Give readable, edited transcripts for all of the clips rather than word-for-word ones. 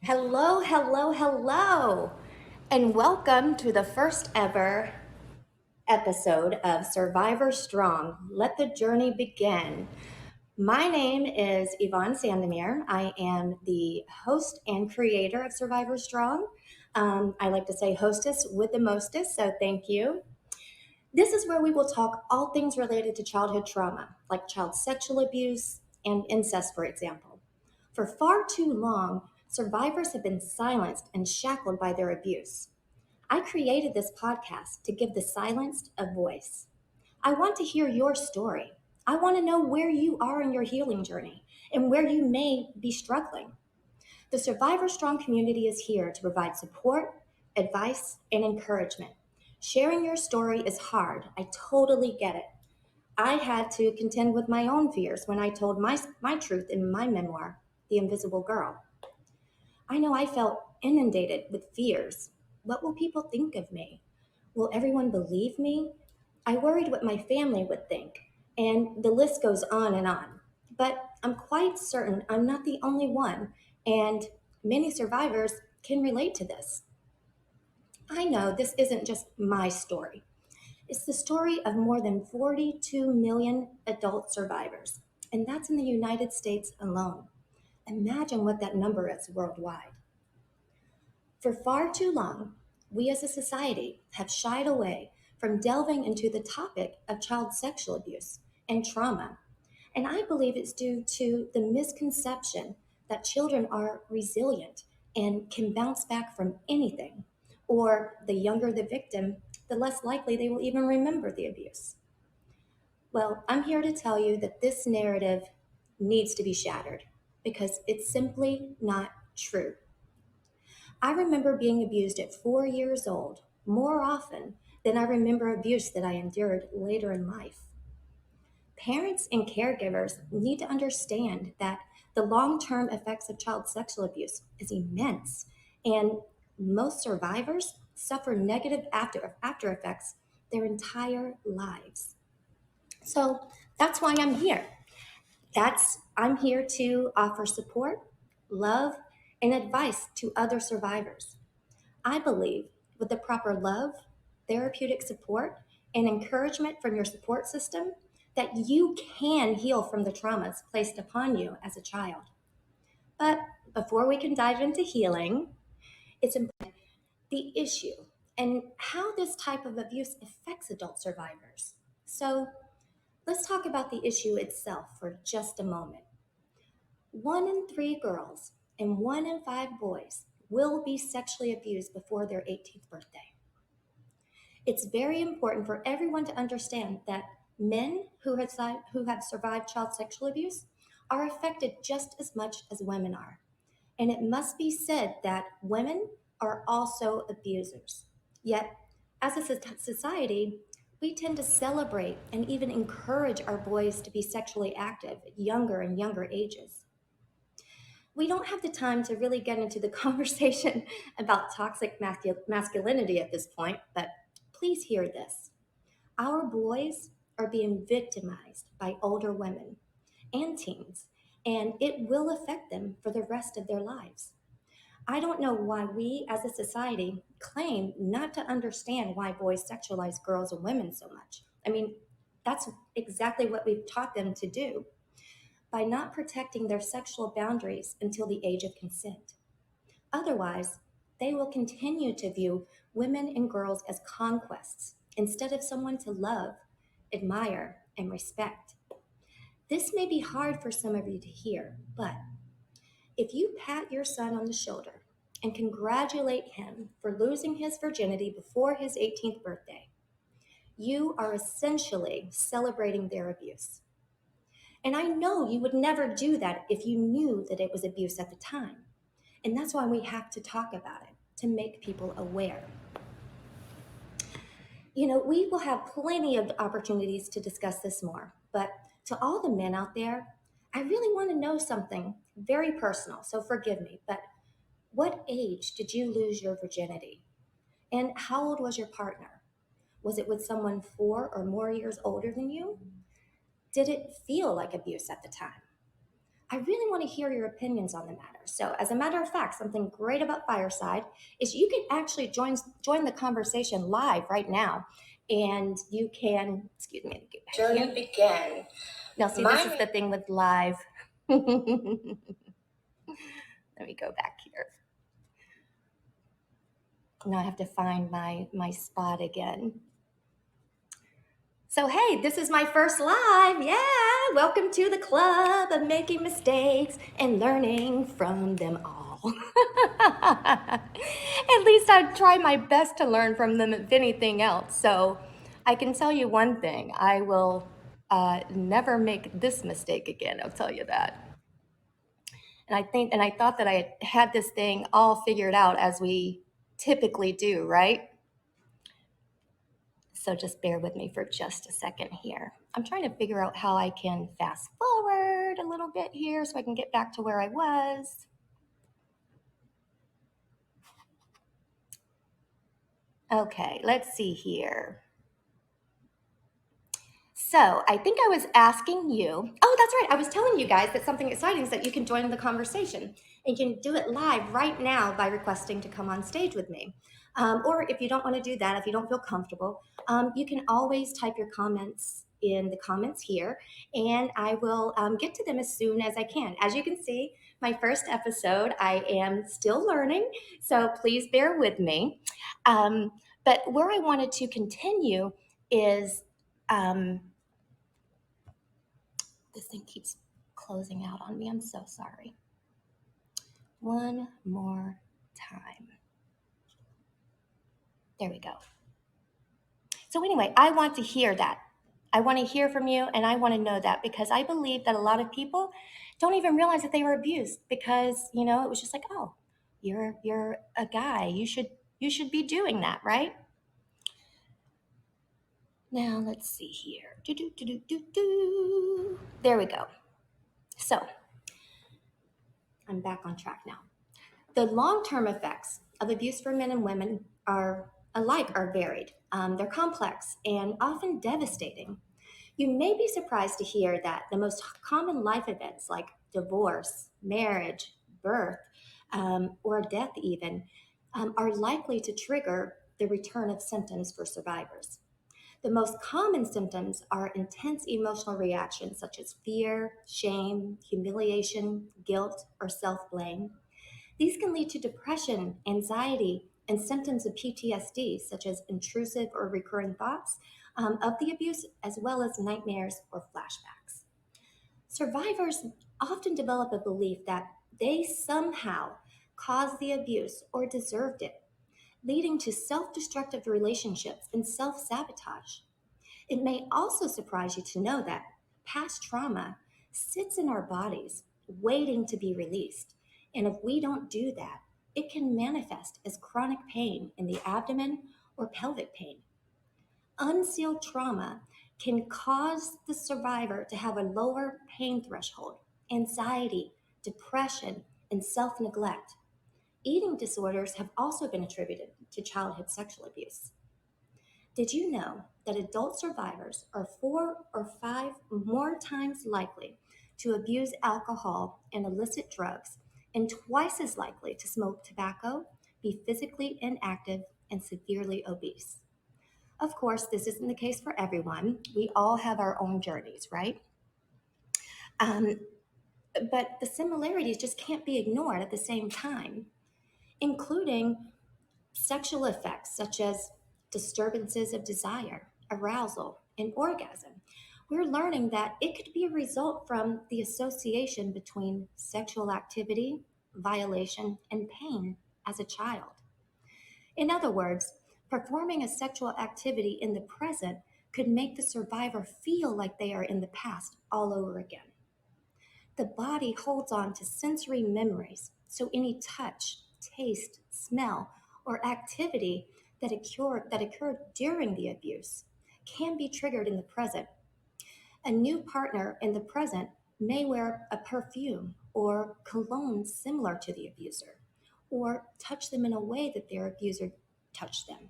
Hello, hello, hello, and welcome to the first ever episode of Survivor Strong. Let the journey begin. My name is Yvonne Sandomir. I am the host and creator of Survivor Strong. I like to say hostess with the mostest, so thank you. This is where we will talk all things related to childhood trauma, like child sexual abuse and incest, for example. For far too long, survivors have been silenced and shackled by their abuse. I created this podcast to give the silenced a voice. I want to hear your story. I want to know where you are in your healing journey and where you may be struggling. The Survivor Strong community is here to provide support, advice, and encouragement. Sharing your story is hard. I totally get it. I had to contend with my own fears when I told my truth in my memoir, The Invisible Girl. I know I felt inundated with fears. What will people think of me? Will everyone believe me? I worried what my family would think, and the list goes on and on. But I'm quite certain I'm not the only one, and many survivors can relate to this. I know this isn't just my story. It's the story of more than 42 million adult survivors, and that's in the United States alone. Imagine what that number is worldwide. For far too long, we as a society have shied away from delving into the topic of child sexual abuse and trauma. And I believe it's due to the misconception that children are resilient and can bounce back from anything, or the younger the victim, the less likely they will even remember the abuse. Well, I'm here to tell you that this narrative needs to be shattered because it's simply not true. I remember being abused at 4 years old more often than I remember abuse that I endured later in life. Parents and caregivers need to understand that the long term effects of child sexual abuse is immense, and most survivors suffer negative after effects their entire lives. So that's why I'm here. I'm here to offer support, love, and advice to other survivors. I believe with the proper love, therapeutic support, and encouragement from your support system, that you can heal from the traumas placed upon you as a child. But before we can dive into healing, it's important the issue and how this type of abuse affects adult survivors. So let's talk about the issue itself for just a moment. 1 in 3 girls and 1 in 5 boys will be sexually abused before their 18th birthday. It's very important for everyone to understand that men who have survived child sexual abuse are affected just as much as women are. And it must be said that women are also abusers. Yet, as a society, we tend to celebrate and even encourage our boys to be sexually active at younger and younger ages. We don't have the time to really get into the conversation about toxic masculinity at this point, but please hear this. Our boys are being victimized by older women and teens, and it will affect them for the rest of their lives. I don't know why we as a society claim not to understand why boys sexualize girls and women so much. I mean, that's exactly what we've taught them to do by not protecting their sexual boundaries until the age of consent. Otherwise, they will continue to view women and girls as conquests instead of someone to love, admire, and respect. This may be hard for some of you to hear, but if you pat your son on the shoulder and congratulate him for losing his virginity before his 18th birthday, you are essentially celebrating their abuse. And I know you would never do that if you knew that it was abuse at the time. And that's why we have to talk about it, to make people aware. We will have plenty of opportunities to discuss this more, but to all the men out there, I really want to know something very personal, so forgive me, but what age did you lose your virginity? And how old was your partner? Was it with someone 4 or more years older than you? Did it feel like abuse at the time? I really want to hear your opinions on the matter. So, as a matter of fact, something great about Fireside is you can actually join the conversation live right now, and you can. Excuse me. Get back journey here. Begin. Now, see, this is the thing with live. Let me go back here. Now I have to find my spot again. So, hey, this is my first live. Yeah, welcome to the club of making mistakes and learning from them all. At least I try my best to learn from them, if anything else. So, I can tell you one thing: I will never make this mistake again. I'll tell you that. And I thought that I had this thing all figured out, as we typically do, right? So just bear with me for just a second here. I'm trying to figure out how I can fast forward a little bit here so I can get back to where I was. Okay, let's see here. So I think I was asking you, oh, that's right. I was telling you guys that something exciting is that you can join the conversation. And you can do it live right now by requesting to come on stage with me. Or if you don't want to do that, if you don't feel comfortable, you can always type your comments in the comments here, and I will get to them as soon as I can. As you can see, my first episode, I am still learning, so please bear with me. But where I wanted to continue is this thing keeps closing out on me. I'm so sorry. One more time. There we go. So anyway, I want to hear that. I want to hear from you, and I want to know that, because I believe that a lot of people don't even realize that they were abused, because, it was just like, oh, you're a guy. You should be doing that, right? Now let's see here. There we go. So I'm back on track now. The long-term effects of abuse for men and women are varied. They're complex and often devastating. You may be surprised to hear that the most common life events, like divorce, marriage, birth, or death even, are likely to trigger the return of symptoms for survivors. The most common symptoms are intense emotional reactions such as fear, shame, humiliation, guilt, or self-blame. These can lead to depression, anxiety, and symptoms of PTSD, such as intrusive or recurring thoughts of the abuse, as well as nightmares or flashbacks. Survivors often develop a belief that they somehow caused the abuse or deserved it, leading to self destructive relationships and self sabotage. It may also surprise you to know that past trauma sits in our bodies, waiting to be released. And if we don't do that, it can manifest as chronic pain in the abdomen or pelvic pain. Unsealed trauma can cause the survivor to have a lower pain threshold, anxiety, depression, and self neglect. Eating disorders have also been attributed to childhood sexual abuse. Did you know that adult survivors are 4 or 5 more times likely to abuse alcohol and illicit drugs, and twice as likely to smoke tobacco, be physically inactive, and severely obese? Of course, this isn't the case for everyone. We all have our own journeys, right? Um, but the similarities just can't be ignored at the same time, including sexual effects such as disturbances of desire, arousal, and orgasm. We're learning that it could be a result from the association between sexual activity, violation, and pain as a child. In other words, performing a sexual activity in the present could make the survivor feel like they are in the past all over again. The body holds on to sensory memories, so any touch, taste, smell, or activity that occurred during the abuse can be triggered in the present. A new partner in the present may wear a perfume or cologne similar to the abuser, or touch them in a way that their abuser touched them.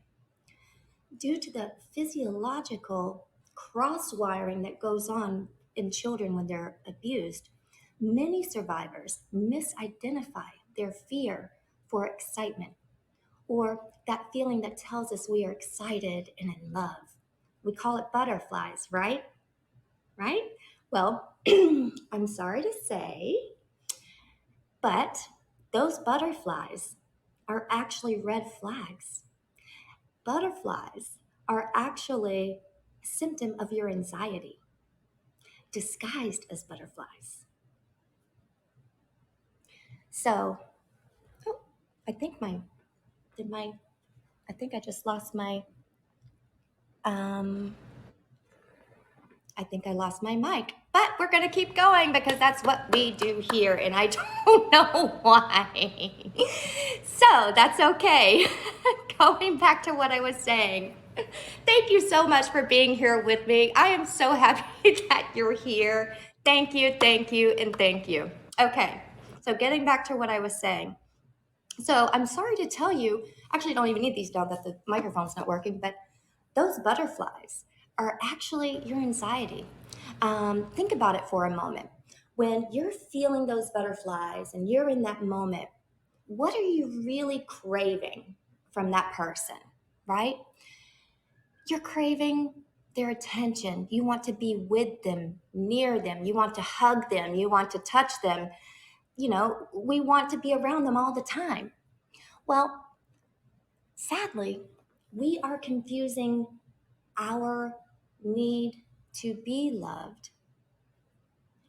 Due to the physiological cross wiring that goes on in children when they're abused, Many survivors misidentify their fear for excitement or that feeling that tells us we are excited and in love. We call it butterflies, right? Right? Well, I'm sorry to say, but those butterflies are actually red flags. Butterflies are actually a symptom of your anxiety disguised as butterflies. So, oh, I think my, did my, I think I just lost my, um, I think I lost my mic, but we're going to keep going because that's what we do here, and I don't know why. So that's okay. Going back to what I was saying. Thank you so much for being here with me. I am so happy that you're here. Thank you, thank you, and thank you. Okay, so getting back to what I was saying. So I'm sorry to tell you, actually, I don't even need these down that the microphone's not working, but those butterflies are actually your anxiety. Think about it for a moment. When you're feeling those butterflies and you're in that moment, what are you really craving from that person, right? You're craving their attention. You want to be with them, near them. You want to hug them. You want to touch them. We want to be around them all the time. Well, sadly, we are confusing our need to be loved.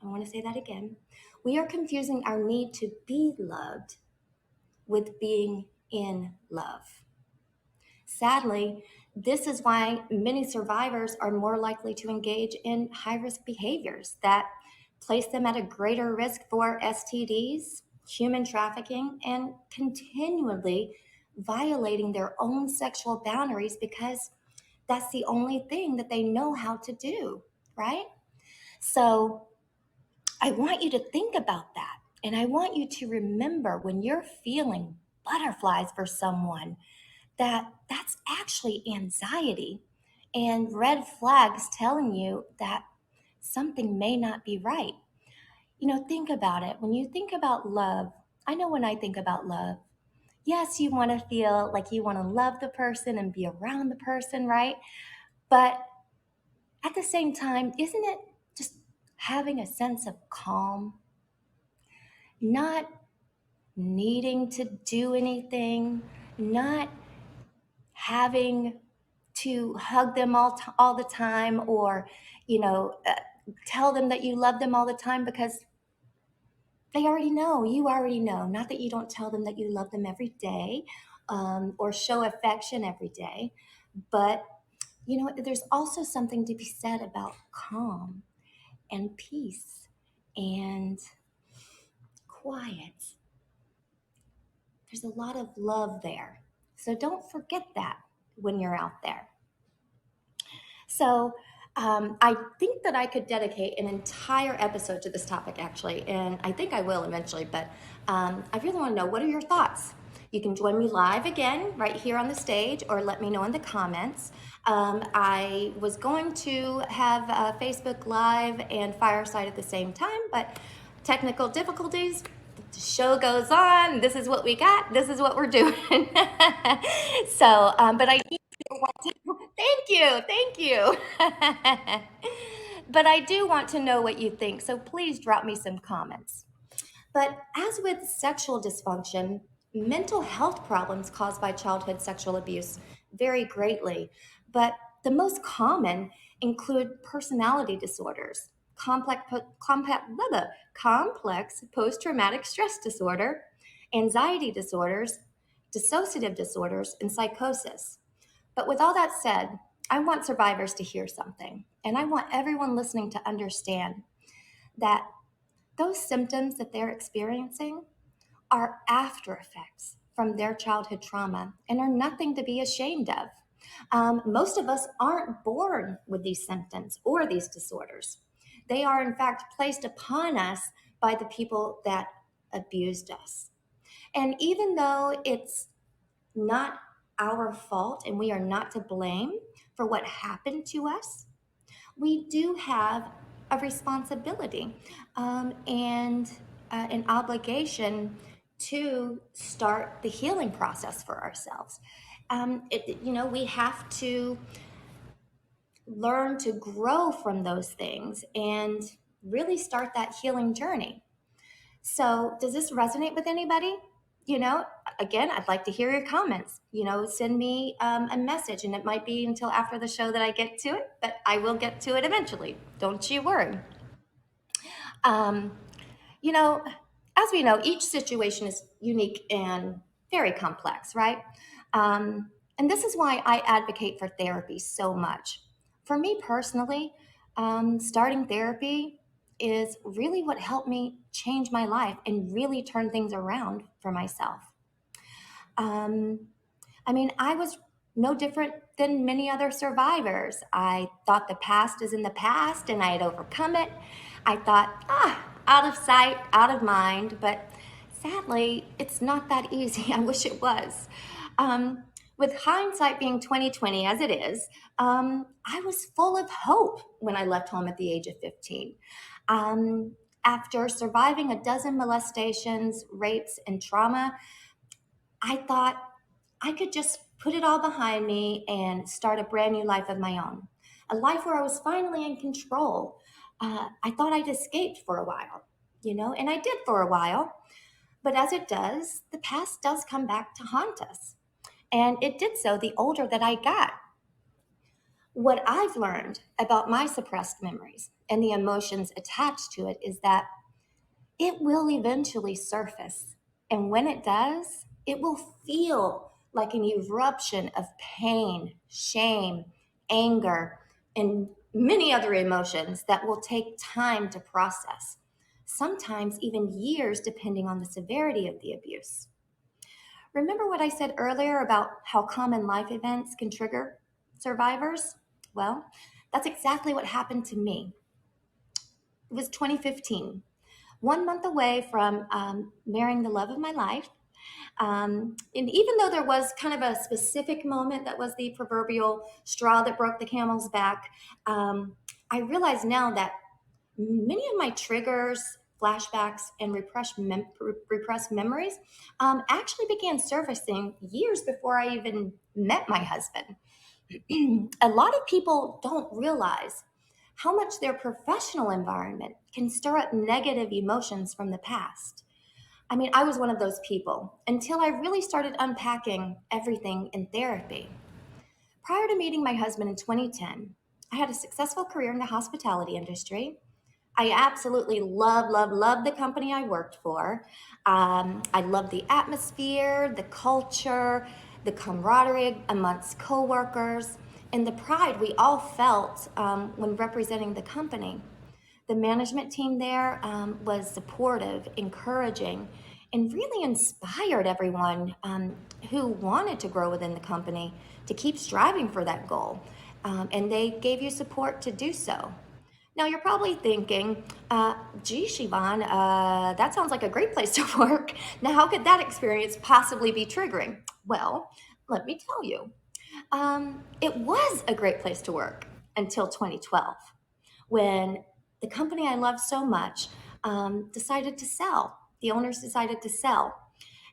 I want to say that again. We are confusing our need to be loved with being in love. Sadly, this is why many survivors are more likely to engage in high risk behaviors that place them at a greater risk for STDs, human trafficking, and continually violating their own sexual boundaries because that's the only thing that they know how to do, right? So I want you to think about that. And I want you to remember when you're feeling butterflies for someone that that's actually anxiety and red flags telling you that something may not be right. Think about it. When you think about love, I know when I think about love, yes, you want to feel like you want to love the person and be around the person, right? But at the same time, isn't it just having a sense of calm, not needing to do anything, not having to hug them all the time or, tell them that you love them all the time because they already know, you already know. Not that you don't tell them that you love them every day or show affection every day, but, there's also something to be said about calm and peace and quiet. There's a lot of love there. So don't forget that when you're out there. So I think that I could dedicate an entire episode to this topic, actually, and I think I will eventually, but I really want to know, what are your thoughts? You can join me live again right here on the stage or let me know in the comments. I was going to have Facebook Live and Fireside at the same time, but technical difficulties. The show goes on. This is what we got. This is what we're doing. So, but I do want to, thank you. But I do want to know what you think. So please drop me some comments. But as with sexual dysfunction, mental health problems caused by childhood sexual abuse vary greatly. But the most common include personality disorders, complex post-traumatic stress disorder, anxiety disorders, dissociative disorders, and psychosis. But with all that said, I want survivors to hear something, and I want everyone listening to understand that those symptoms that they're experiencing are after effects from their childhood trauma and are nothing to be ashamed of. Most of us aren't born with these symptoms or these disorders. They are, in fact, placed upon us by the people that abused us. And even though it's not our fault and we are not to blame for what happened to us, we do have of responsibility and an obligation to start the healing process for ourselves. We have to learn to grow from those things and really start that healing journey. So, does this resonate with anybody? You know, again, I'd like to hear your comments. Send me a message, and it might be until after the show that I get to it, but I will get to it eventually. Don't you worry. Um, you know, as we know, each situation is unique and very complex, right? And this is why I advocate for therapy so much. For me personally, starting therapy is really what helped me change my life and really turn things around for myself. Um, I was no different than many other survivors. I thought the past is in the past and I had overcome it. I thought, out of sight, out of mind. But sadly, it's not that easy. I wish it was. With hindsight being 2020 as it is, I was full of hope when I left home at the age of 15. After surviving a dozen molestations, rapes, and trauma, I thought I could just put it all behind me and start a brand new life of my own. A life where I was finally in control. I thought I'd escaped for a while, and I did for a while. But as it does, the past does come back to haunt us. And it did so the older that I got. What I've learned about my suppressed memories and the emotions attached to it is that it will eventually surface. And when it does, it will feel like an eruption of pain, shame, anger, and many other emotions that will take time to process, sometimes even years, depending on the severity of the abuse. Remember what I said earlier about how common life events can trigger survivors? Well, that's exactly what happened to me. It was 2015, 1 month away from marrying the love of my life. And even though there was kind of a specific moment that was the proverbial straw that broke the camel's back, I realize now that many of my triggers, flashbacks, and repressed memories actually began surfacing years before I even met my husband. A lot of people don't realize how much their professional environment can stir up negative emotions from the past. I was one of those people until I really started unpacking everything in therapy. Prior to meeting my husband in 2010, I had a successful career in the hospitality industry. I absolutely love the company I worked for. I loved the atmosphere, the culture, the camaraderie amongst coworkers, and the pride we all felt when representing the company. The management team there was supportive, encouraging, and really inspired everyone who wanted to grow within the company to keep striving for that goal. And they gave you support to do so. Now, you're probably thinking, geez, Yvonne, that sounds like a great place to work. Now, how could that experience possibly be triggering? Well, let me tell you. It was a great place to work until 2012, when the company I loved so much decided to sell. The owners decided to sell.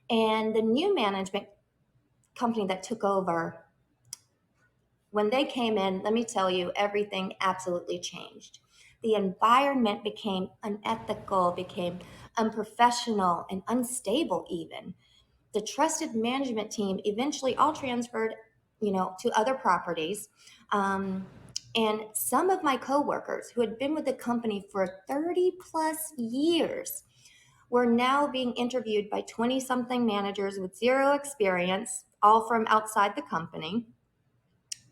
And the new management company that took over, when they came in, let me tell you, everything absolutely changed. The environment became unethical, became unprofessional, and unstable, even. The trusted management team eventually all transferred, to other properties. And some of my coworkers who had been with the company for 30 plus years were now being interviewed by 20 something managers with zero experience, all from outside the company,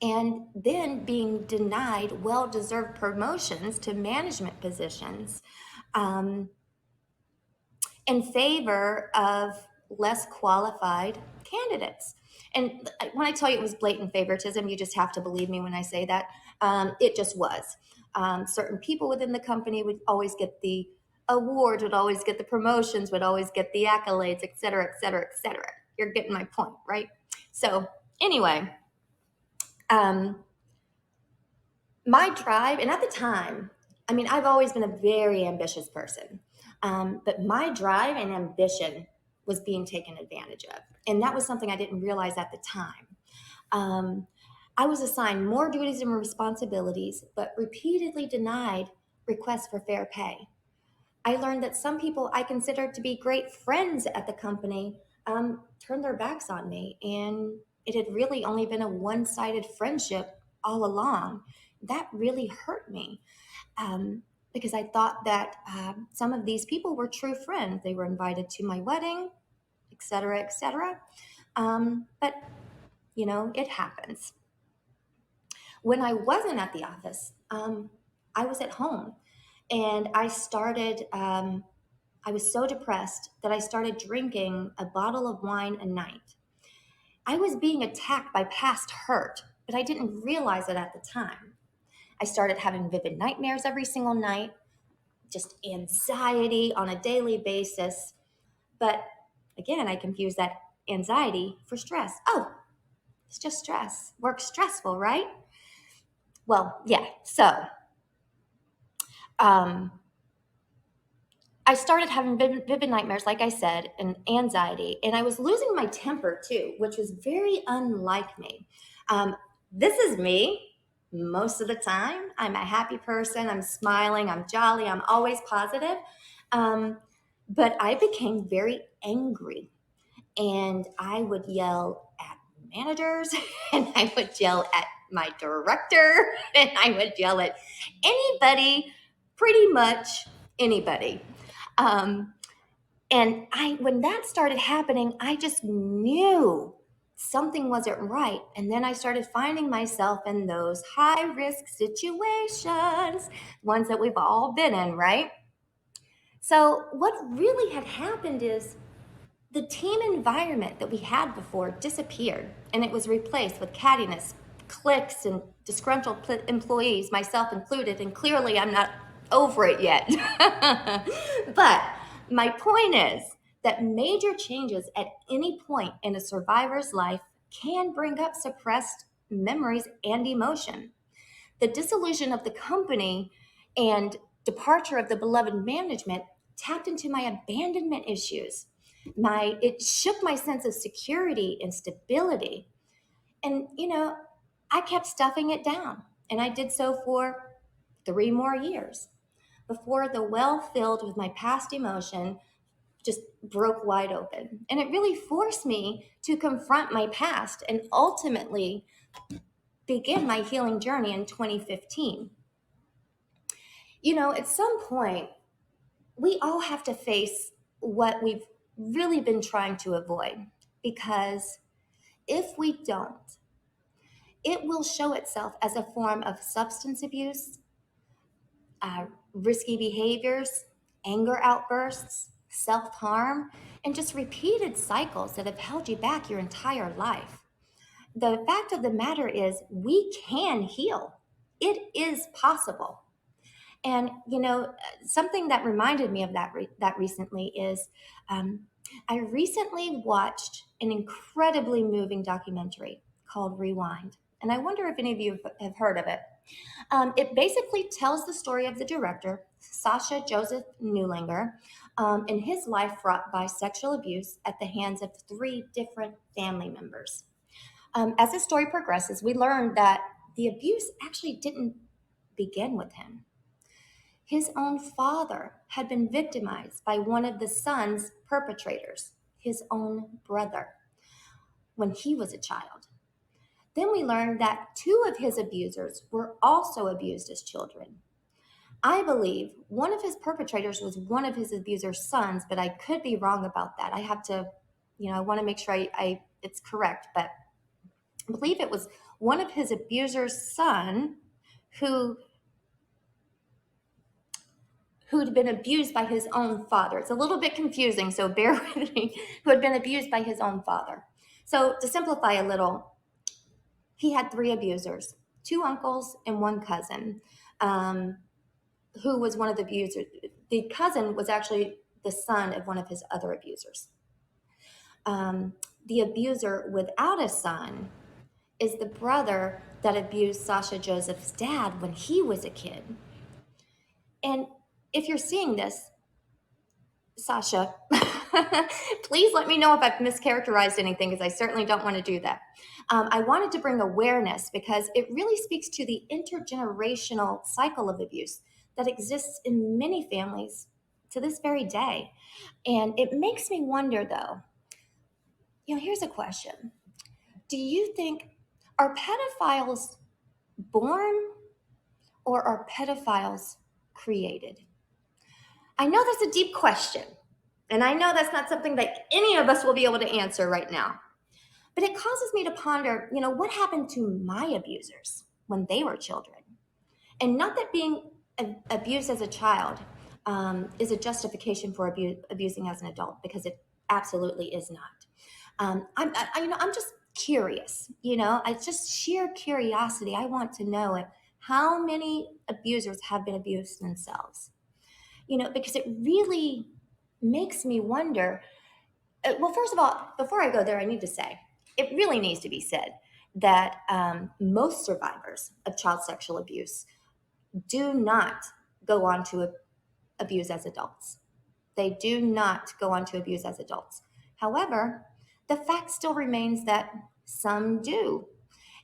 and then being denied well deserved promotions to management positions um, in favor of less qualified candidates. And when I tell you it was blatant favoritism, you just have to believe me when I say that. It just was. Certain people within the company would always get the awards, would always get the promotions, would always get the accolades, et cetera, et cetera, et cetera. You're getting my point, right? So, anyway, um, my drive, and at the time, I mean, I've always been a very ambitious person, but my drive and ambition was being taken advantage of. And that was something I didn't realize at the time. Um, I was assigned more duties and responsibilities, but repeatedly denied requests for fair pay. I learned that some people I considered to be great friends at the company turned their backs on me, and it had really only been a one sided friendship all along. That really hurt me because I thought that some of these people were true friends. They were invited to my wedding, et cetera, et cetera. But, it happens. When I wasn't at the office, I was at home and I was so depressed that I started drinking a bottle of wine a night. I was being attacked by past hurt, but I didn't realize it at the time. I started having vivid nightmares every single night, just anxiety on a daily basis. But again, I confused that anxiety for stress. Oh, it's just stress. Work's stressful, right? Well, yeah. So um, I started having vivid nightmares, like I said, and anxiety, and I was losing my temper too, which was very unlike me. Um, this is me most of the time. I'm a happy person. I'm smiling. I'm jolly. I'm always positive. Um, but I became very angry, and I would yell at managers, and I would yell at my director, and I would yell at anybody, pretty much anybody. Um, and when that started happening, I just knew something wasn't right. And then I started finding myself in those high risk situations, ones that we've all been in, right? So, what really had happened is the team environment that we had before disappeared and it was replaced with cattiness, cliques, and disgruntled employees, myself included. And clearly, I'm not over it yet. But my point is that major changes at any point in a survivor's life can bring up suppressed memories and emotion. The dissolution of the company and departure of the beloved management tapped into my abandonment issues. It shook my sense of security and stability. And I kept stuffing it down. And I did so for 3 more years before the well filled with my past emotion just broke wide open. And it really forced me to confront my past and ultimately begin my healing journey in 2015. At some point, we all have to face what we've really been trying to avoid because if we don't, it will show itself as a form of substance abuse, risky behaviors, anger outbursts, self harm, and just repeated cycles that have held you back your entire life. The fact of the matter is, we can heal, it is possible. And something that reminded me of that recently is I recently watched an incredibly moving documentary called Rewind, and I wonder if any of you have heard of it. It basically tells the story of the director Sasha Joseph Newlinger and his life fraught by sexual abuse at the hands of 3 different family members. As the story progresses, we learn that the abuse actually didn't begin with him. His own father had been victimized by one of the son's perpetrators, his own brother, when he was a child. Then we learned that 2 of his abusers were also abused as children. I believe one of his perpetrators was one of his abuser's sons, but I could be wrong about that. I have to, I want to make sure it's correct, but I believe it was one of his abuser's son who'd been abused by his own father. It's a little bit confusing, so bear with me, who had been abused by his own father. So to simplify a little, he had 3 abusers, 2 uncles and 1 cousin, who was one of the abusers. The cousin was actually the son of one of his other abusers. The abuser without a son is the brother that abused Sasha Joseph's dad when he was a kid. And if you're seeing this, Sasha, please let me know if I've mischaracterized anything, because I certainly don't want to do that. I wanted to bring awareness because it really speaks to the intergenerational cycle of abuse that exists in many families to this very day. And it makes me wonder, though, here's a question. Do you think, are pedophiles born or are pedophiles created? I know that's a deep question, and I know that's not something that any of us will be able to answer right now. But it causes me to ponder, what happened to my abusers when they were children? And not that being abused as a child is a justification for abusing as an adult, because it absolutely is not. I'm just curious. It's just sheer curiosity. I want to know how many abusers have been abused themselves. Because it really makes me wonder. Well, first of all, before I go there, I need to say it really needs to be said that most survivors of child sexual abuse do not go on to abuse as adults. They do not go on to abuse as adults. However, the fact still remains that some do.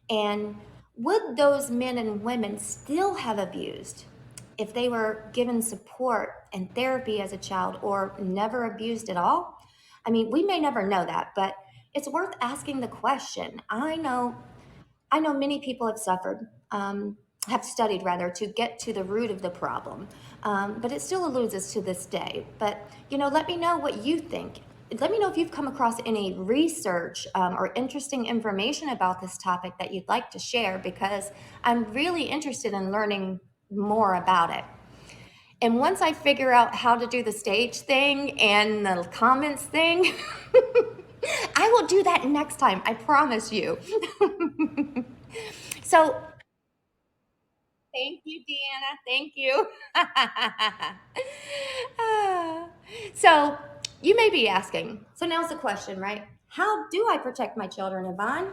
And would those men and women still have abused if they were given support and therapy as a child, or never abused at all? I mean, we may never know that, but it's worth asking the question. I know many people have suffered, have studied rather, to get to the root of the problem, but it still eludes us to this day. But let me know what you think. Let me know if you've come across any research or interesting information about this topic that you'd like to share, because I'm really interested in learning more about it. And once I figure out how to do the stage thing and the comments thing, I will do that next time. I promise you. So, thank you, Deanna. Thank you. So, you may be asking, so now's the question, right? How do I protect my children, Yvonne?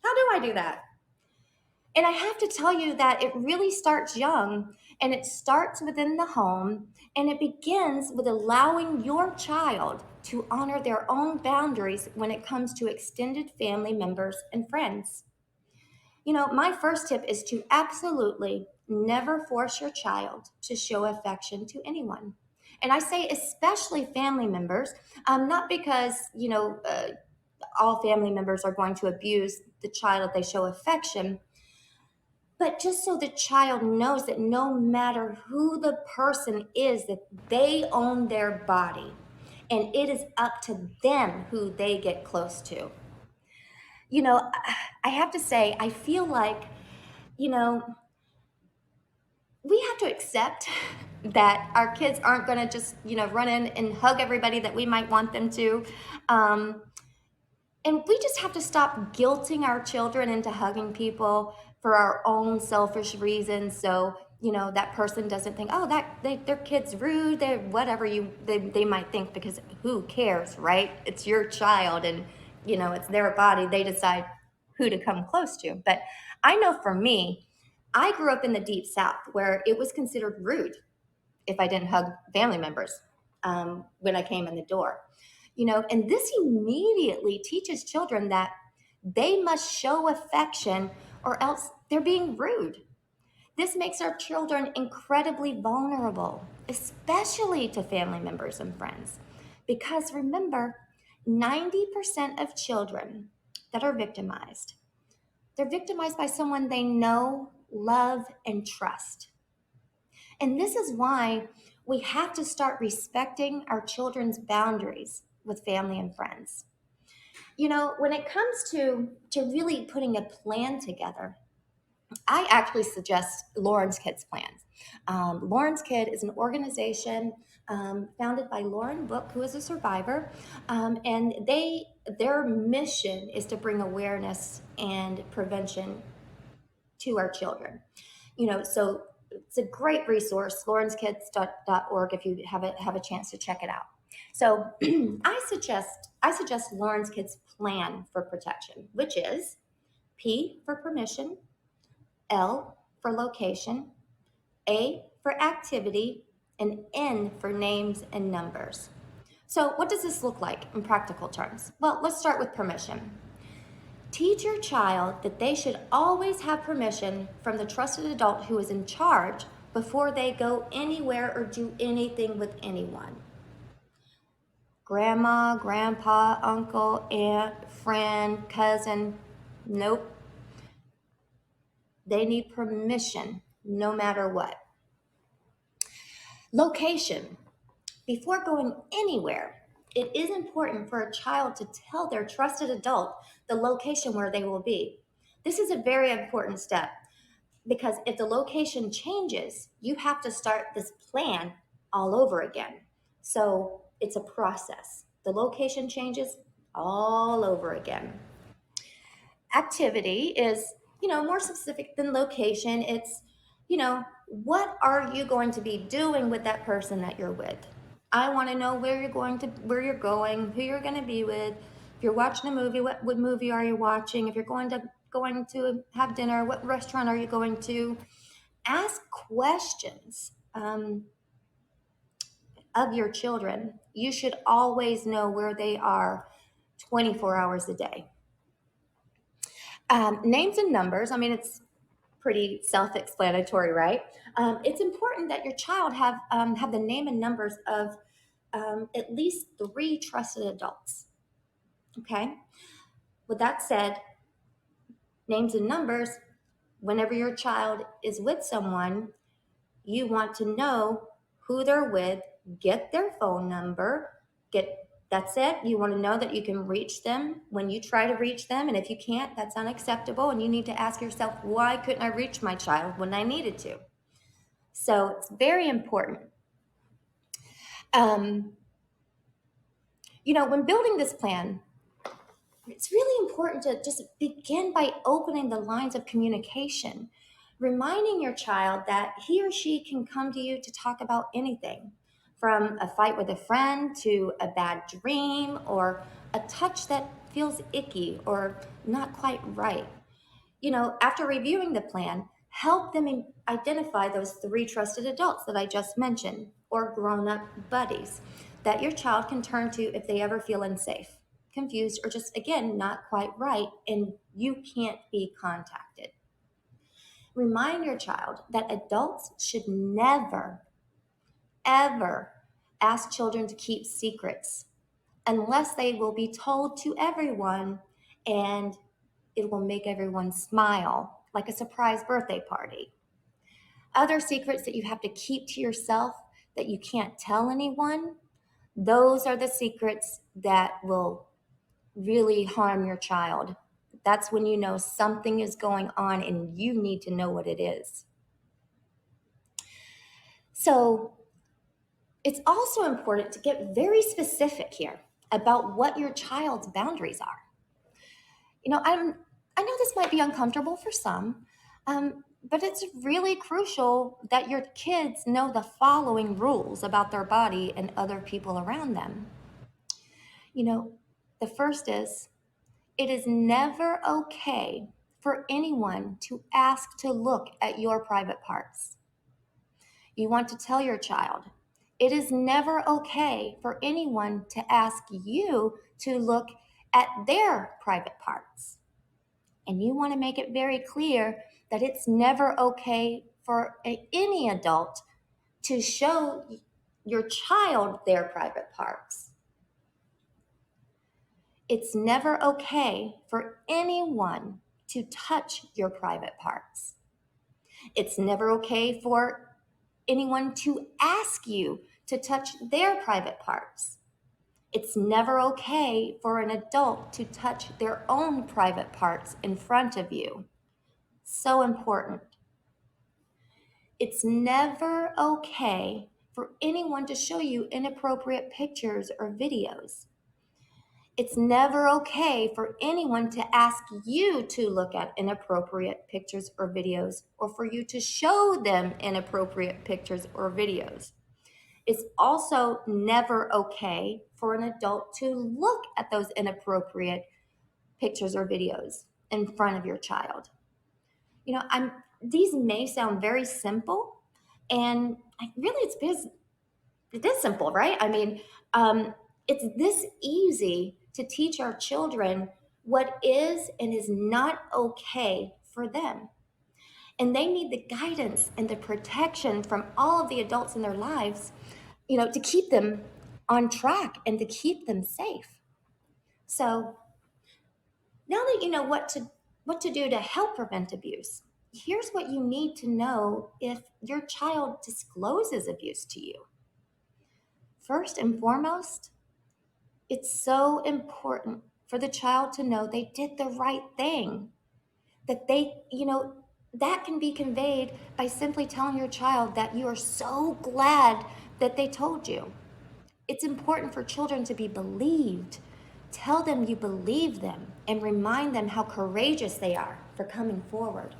How do I do that? And I have to tell you that it really starts young, and it starts within the home, and it begins with allowing your child to honor their own boundaries when it comes to extended family members and friends. My first tip is to absolutely never force your child to show affection to anyone. And I say especially family members, not because, all family members are going to abuse the child if they show affection, but just so the child knows that no matter who the person is, that they own their body, and it is up to them who they get close to. you know I have to say, I feel like, you know we have to accept that our kids aren't going to just run in and hug everybody that we might want them to. um, And we just have to stop guilting our children into hugging people for our own selfish reasons. So, that person doesn't think, oh, their kid's rude, they're whatever they might think, because who cares, right? It's your child, and, it's their body. They decide who to come close to. But I know for me, I grew up in the deep South, where it was considered rude if I didn't hug family members when I came in the door. And this immediately teaches children that they must show affection, or else they're being rude. This makes our children incredibly vulnerable, especially to family members and friends. Because remember, 90% of children that are victimized, they're victimized by someone they know, love, and trust. And this is why we have to start respecting our children's boundaries with family and friends. When it comes to really putting a plan together, I actually suggest Lauren's Kids Plans. Lauren's Kid is an organization founded by Lauren Book, who is a survivor, and their mission is to bring awareness and prevention to our children. So it's a great resource, laurenskids.org, if you have a chance to check it out. So I suggest Lauren's Kids Plan for Protection, which is P for permission, L for location, A for activity, and N for names and numbers. So, what does this look like in practical terms? Well, let's start with permission. Teach your child that they should always have permission from the trusted adult who is in charge before they go anywhere or do anything with anyone. Grandma, grandpa, uncle, aunt, friend, cousin, nope. They need permission no matter what. Location. Before going anywhere, it is important for a child to tell their trusted adult the location where they will be. This is a very important step because if the location changes, you have to start this plan all over again. So it's a process. The location changes all over again. Activity is, more specific than location. It's, what are you going to be doing with that person that you're with? I want to know where you're going, who you're going to be with. If you're watching a movie, what movie are you watching? If you're going to have dinner, what restaurant are you going to? Ask questions of your children. You should always know where they are 24 hours a day. Names and numbers, I mean, it's pretty self-explanatory, right? It's important that your child have the name and numbers of at least 3 trusted adults. Okay. With that said, names and numbers. Whenever your child is with someone, you want to know who they're with, get their phone number, that's it. You want to know that you can reach them when you try to reach them. And if you can't, that's unacceptable. And you need to ask yourself, why couldn't I reach my child when I needed to? So it's very important. When building this plan, it's really important to just begin by opening the lines of communication, reminding your child that he or she can come to you to talk about anything, from a fight with a friend to a bad dream or a touch that feels icky or not quite right. After reviewing the plan, help them identify those 3 trusted adults that I just mentioned, or grown up buddies that your child can turn to if they ever feel unsafe, confused, or just, again, not quite right, and you can't be contacted. Remind your child that adults should never, ever ask children to keep secrets unless they will be told to everyone and it will make everyone smile, like a surprise birthday party. Other secrets that you have to keep to yourself that you can't tell anyone, those are the secrets that will really harm your child. That's when you know something is going on and you need to know what it is. So it's also important to get very specific here about what your child's boundaries are. I know this might be uncomfortable for some, but it's really crucial that your kids know the following rules about their body and other people around them. The first is, it is never okay for anyone to ask to look at your private parts. You want to tell your child, it is never okay for anyone to ask you to look at their private parts. And you want to make it very clear that it's never okay for any adult to show your child their private parts. It's never okay for anyone to touch your private parts. It's never okay for anyone to ask you to touch their private parts. It's never okay for an adult to touch their own private parts in front of you. So important. It's never okay for anyone to show you inappropriate pictures or videos. It's never okay for anyone to ask you to look at inappropriate pictures or videos, or for you to show them inappropriate pictures or videos. It's also never okay for an adult to look at those inappropriate pictures or videos in front of your child. These may sound very simple, and really it's because It is simple, right? I mean, um, it's this easy to teach our children what is and is not okay for them. And they need the guidance and the protection from all of the adults in their lives, to keep them on track and to keep them safe. So now that you know what to do to help prevent abuse, here's what you need to know if your child discloses abuse to you. First and foremost, it's so important for the child to know they did the right thing. That that can be conveyed by simply telling your child that you are so glad that they told you. It's important for children to be believed. Tell them you believe them and remind them how courageous they are for coming forward.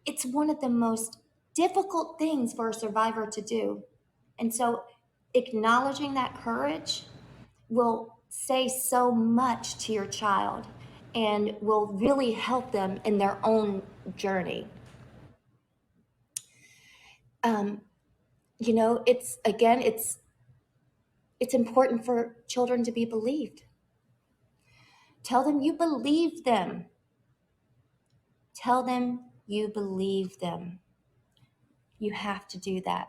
It's one of the most difficult things for a survivor to do. And so acknowledging that courage will say so much to your child and will really help them in their own journey. Um, it's important for children to be believed. Tell them you believe them. Tell them you believe them. You have to do that.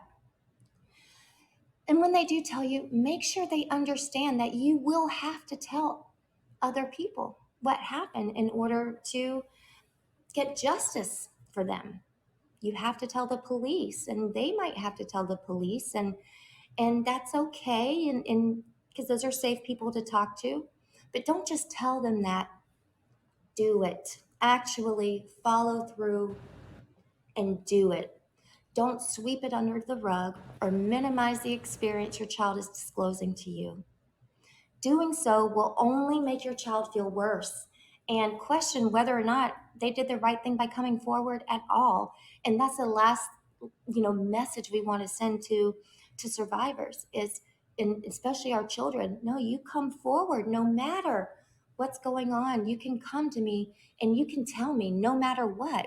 And when they do tell you, make sure they understand that you will have to tell other people what happened in order to get justice for them. You have to tell the police, and they might have to tell the police, and that's okay, and because those are safe people to talk to. But don't just tell them that. Do it. Actually follow through and do it. Don't sweep it under the rug or minimize the experience your child is disclosing to you. Doing so will only make your child feel worse and question whether or not they did the right thing by coming forward at all. And that's the last, message we want to send to survivors is, and especially our children. No, you come forward no matter what's going on. You can come to me and you can tell me no matter what.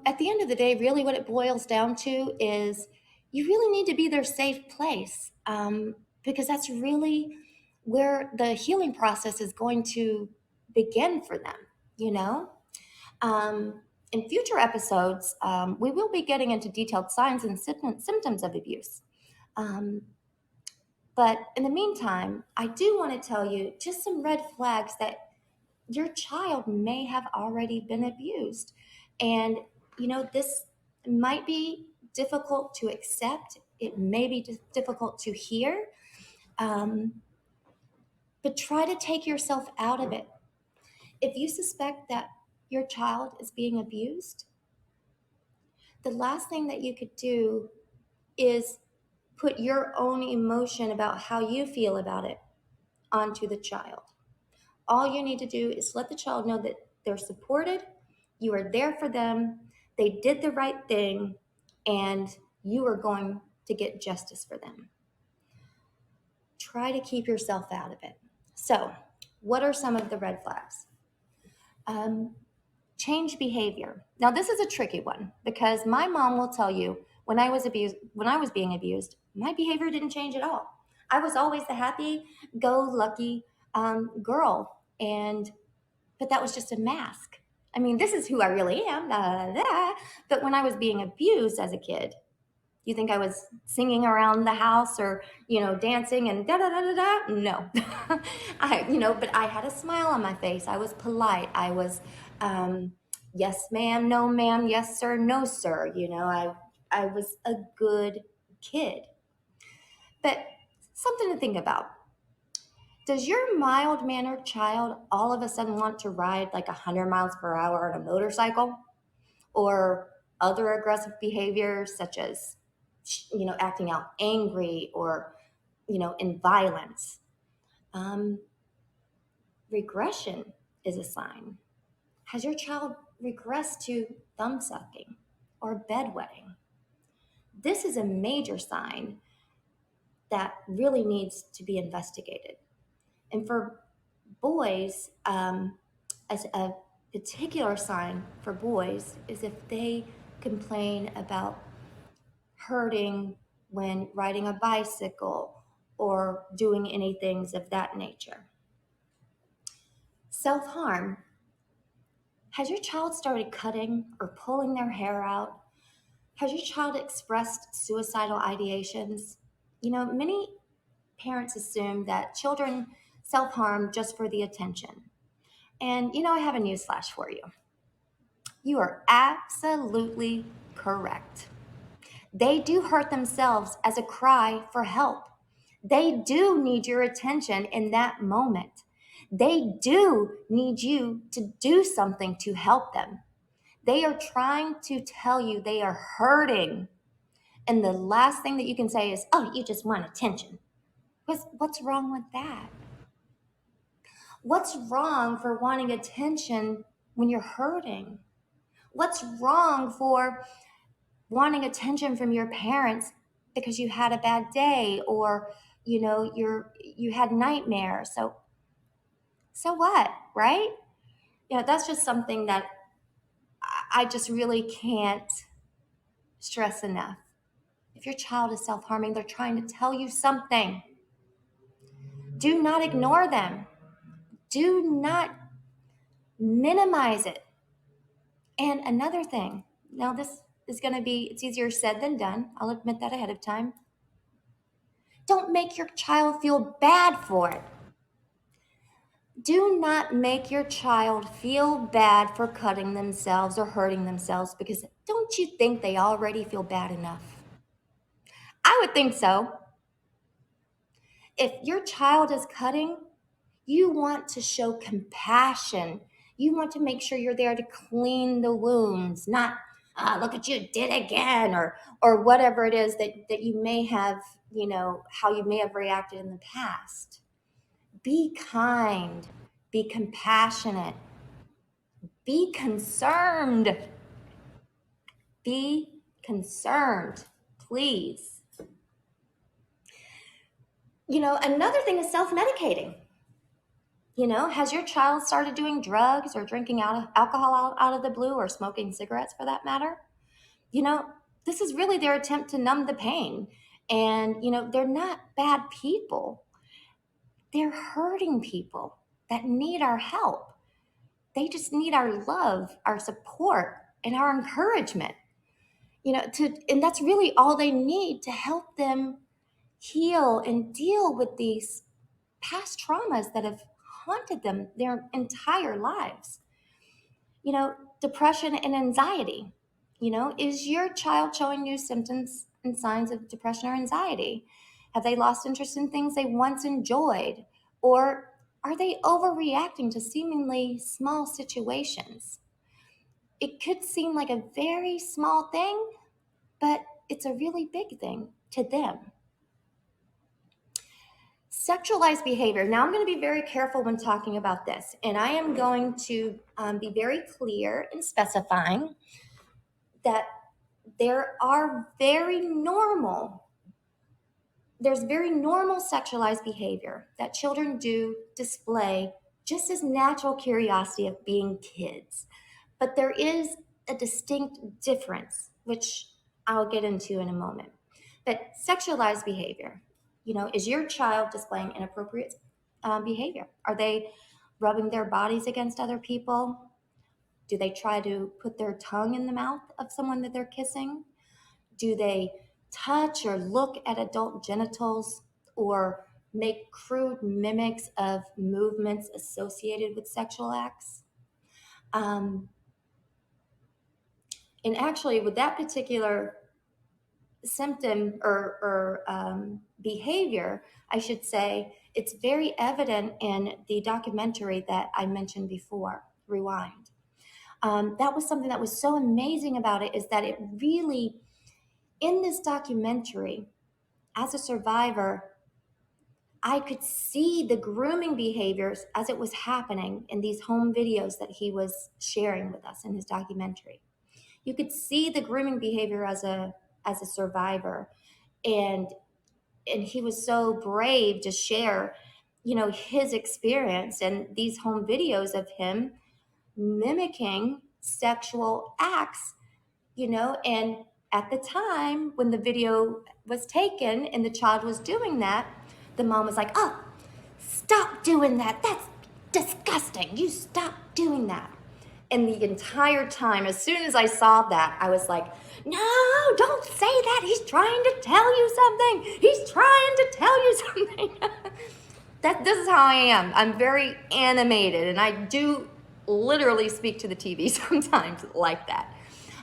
At the end of the day, really what it boils down to is you really need to be their safe place, because that's really where the healing process is going to begin for them, you know? Um, in future episodes, we will be getting into detailed signs and symptoms of abuse. Um, but in the meantime, I do want to tell you just some red flags that your child may have already been abused. And, this might be difficult to accept, it may be difficult to hear, um, but try to take yourself out of it. If you suspect that your child is being abused, the last thing that you could do is put your own emotion about how you feel about it onto the child. All you need to do is let the child know that they're supported, you are there for them, they did the right thing, and you are going to get justice for them. Try to keep yourself out of it. So, what are some of the red flags? Change behavior. Now, this is a tricky one because my mom will tell you when I was being abused, my behavior didn't change at all. I was always the happy-go-lucky girl, but that was just a mask. I mean, this is who I really am. Da, da, da. But when I was being abused as a kid, you think I was singing around the house or, dancing and da da da da da? No. But I had a smile on my face. I was polite. I was, yes, ma'am, no, ma'am, yes, sir, no, sir. I was a good kid. But something to think about. Does your mild mannered child all of a sudden want to ride like 100 miles per hour on a motorcycle? Or other aggressive behaviors such as, acting out angry or, in violence? Um, Regression is a sign. Has your child regressed to thumb sucking or bedwetting? This is a major sign that really needs to be investigated. And for boys, as a particular sign for boys is if they complain about hurting when riding a bicycle or doing any things of that nature. Self-harm. Has your child started cutting or pulling their hair out? Has your child expressed suicidal ideations? Many parents assume that children self-harm just for the attention. And I have a newsflash for you. You are absolutely correct. They do hurt themselves as a cry for help. They do need your attention in that moment. They do need you to do something to help them. They are trying to tell you they are hurting. And the last thing that you can say is, oh, you just want attention. What's wrong with that? What's wrong for wanting attention when you're hurting? What's wrong for wanting attention from your parents because you had a bad day, or you had nightmares? So what, right? That's just something that I just really can't stress enough. If your child is self-harming, they're trying to tell you something. Do not ignore them. Do not minimize it. And another thing, now this is going to be, it's easier said than done. I'll admit that ahead of time. Don't make your child feel bad for it. Do not make your child feel bad for cutting themselves or hurting themselves, because don't you think they already feel bad enough? I would think so. If your child is cutting, you want to show compassion. You want to make sure you're there to clean the wounds, not look at you, did again, or whatever it is that you may have, how you may have reacted in the past. Be kind, be compassionate, be concerned. Be concerned, please. Another thing is self-medicating. Has your child started doing drugs or drinking alcohol out of the blue, or smoking cigarettes for that matter? This is really their attempt to numb the pain. And, they're not bad people. They're hurting people that need our help. They just need our love, our support, and our encouragement. And that's really all they need to help them heal and deal with these past traumas that have haunted them their entire lives. Depression and anxiety. Is your child showing you symptoms and signs of depression or anxiety? Have they lost interest in things they once enjoyed? Or are they overreacting to seemingly small situations? It could seem like a very small thing, but it's a really big thing to them. Sexualized behavior. Now, I'm going to be very careful when talking about this, and I am going to be very clear in specifying that there's very normal sexualized behavior that children do display, just as natural curiosity of being kids. But there is a distinct difference, which I'll get into in a moment. But sexualized behavior, is your child displaying inappropriate behavior? Are they rubbing their bodies against other people? Do they try to put their tongue in the mouth of someone that they're kissing? Do they touch or look at adult genitals, or make crude mimics of movements associated with sexual acts? And actually, with that particular symptom or behavior, I should say, it's very evident in the documentary that I mentioned before, Rewind. That was something that was so amazing about it, is that it really, in this documentary, as a survivor, I could see the grooming behaviors as it was happening in these home videos that he was sharing with us in his documentary. You could see the grooming behavior as a survivor, and he was so brave to share, his experience and these home videos of him mimicking sexual acts, and at the time when the video was taken and the child was doing that, the mom was like, oh, stop doing that. That's disgusting. You stop doing that. And the entire time, as soon as I saw that, I was like, no, don't say that. He's trying to tell you something. He's trying to tell you something. This is how I am. I'm very animated, and I do literally speak to the TV sometimes like that.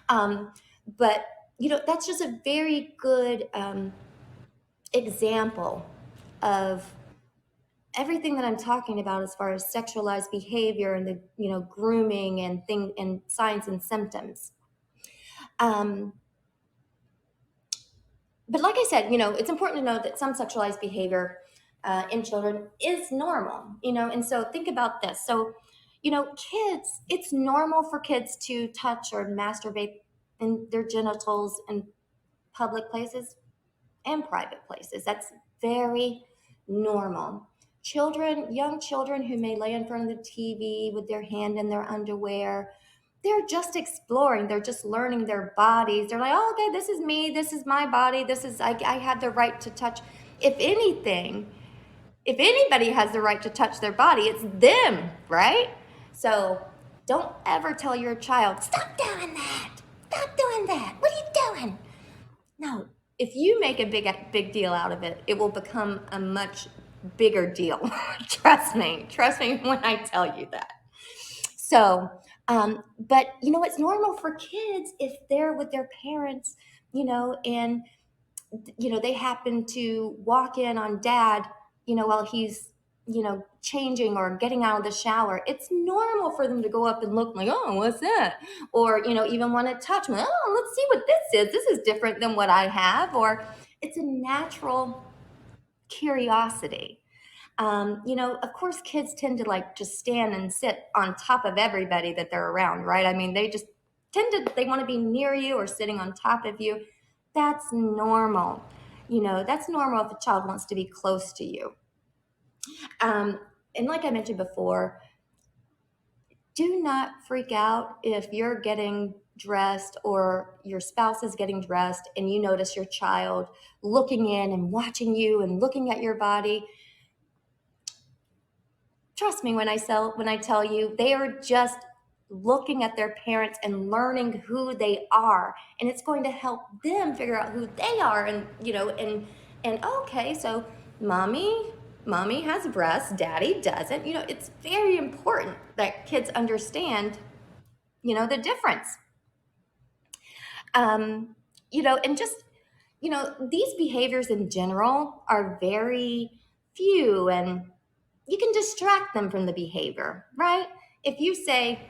But, that's just a very good example of everything that I'm talking about as far as sexualized behavior and the, grooming and signs and symptoms. But like I said, it's important to know that some sexualized behavior in children is normal, and so think about this. So, kids, it's normal for kids to touch or masturbate in their genitals in public places and private places. That's very normal. Young children who may lay in front of the TV with their hand in their underwear, they're just exploring. They're just learning their bodies. They're like, oh, okay, this is me. This is my body. I have the right to touch. If anything, if anybody has the right to touch their body, it's them, right? So don't ever tell your child, stop doing that. Stop doing that. What are you doing? No, if you make a big deal out of it, it will become a much bigger deal. Trust me when I tell you that. So, but it's normal for kids if they're with their parents, and they happen to walk in on dad, while he's changing or getting out of the shower. It's normal for them to go up and look like, oh, what's that? Or even want to touch me. Oh, let's see what this is. This is different than what I have. Or it's a natural curiosity. Of course, kids tend to like just stand and sit on top of everybody that they're around, right? I mean, they just they want to be near you or sitting on top of you. That's normal. That's normal if a child wants to be close to you. And like I mentioned before, do not freak out if you're getting dressed or your spouse is getting dressed and you notice your child looking in and watching you and looking at your body. Trust me when I tell you, they are just looking at their parents and learning who they are, and it's going to help them figure out who they are. And and okay, so mommy has breasts, daddy doesn't. It's very important that kids understand the difference. And just these behaviors in general are very few, and you can distract them from the behavior, right? If you say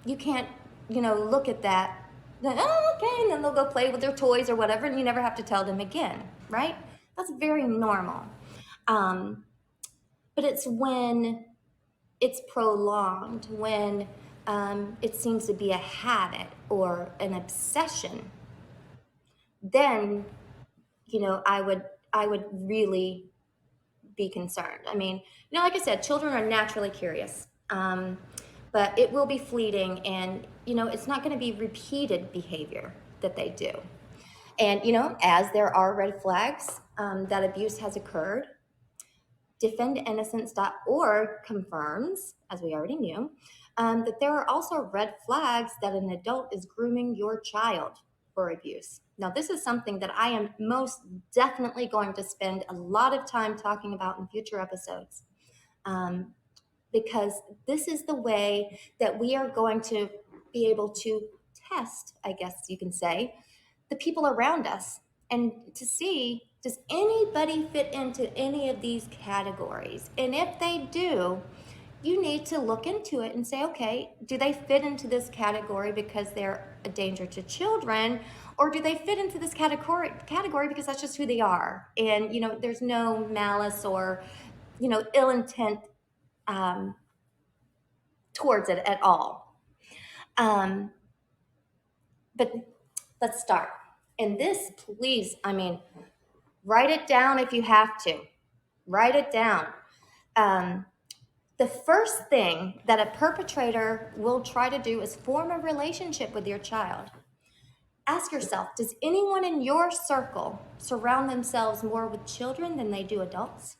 you can't, look at that, then, oh, okay, and then they'll go play with their toys or whatever, and you never have to tell them again, right? That's very normal. But it's when it's prolonged, when it seems to be a habit or an obsession, then, I would really be concerned. I mean, like I said, children are naturally curious, but it will be fleeting, and it's not going to be repeated behavior that they do. And as there are red flags that abuse has occurred, defendinnocence.org confirms, as we already knew, that there are also red flags that an adult is grooming your child for abuse. Now, this is something that I am most definitely going to spend a lot of time talking about in future episodes, because this is the way that we are going to be able to test, I guess you can say, the people around us, and to see, does anybody fit into any of these categories? And if they do, you need to look into it and say, okay, do they fit into this category because they're a danger to children, or do they fit into this category because that's just who they are? And there's no malice or ill intent towards it at all. But let's start. And this, please, write it down if you have to. Write it down. The first thing that a perpetrator will try to do is form a relationship with your child. Ask yourself, does anyone in your circle surround themselves more with children than they do adults?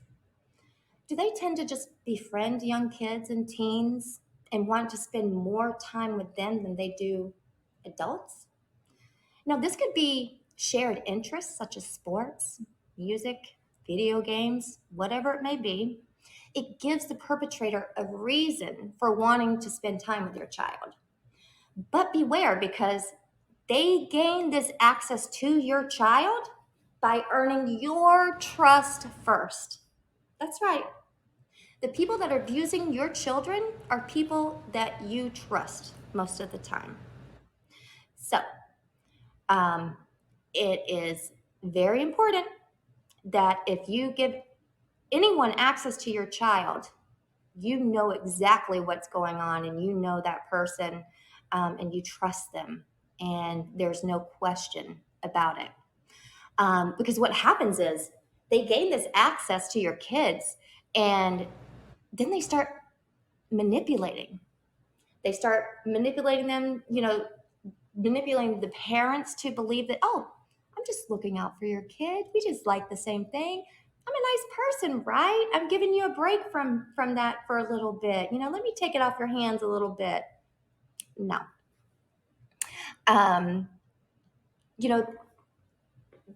Do they tend to just befriend young kids and teens and want to spend more time with them than they do adults? Now, this could be shared interests such as sports, music, video games, whatever it may be. It gives the perpetrator a reason for wanting to spend time with your child. But beware, because they gain this access to your child by earning your trust first. That's right. The people that are abusing your children are people that you trust most of the time. So, um, it is very important that if you give anyone access to your child, you know exactly what's going on and you know that person, and you trust them, and there's no question about it. Because what happens is they gain this access to your kids, and then they start manipulating. They start manipulating them, manipulating the parents to believe that, oh, I'm just looking out for your kid. We just like the same thing. I'm a nice person, right? I'm giving you a break from that for a little bit. Let me take it off your hands a little bit. No. Um, you know,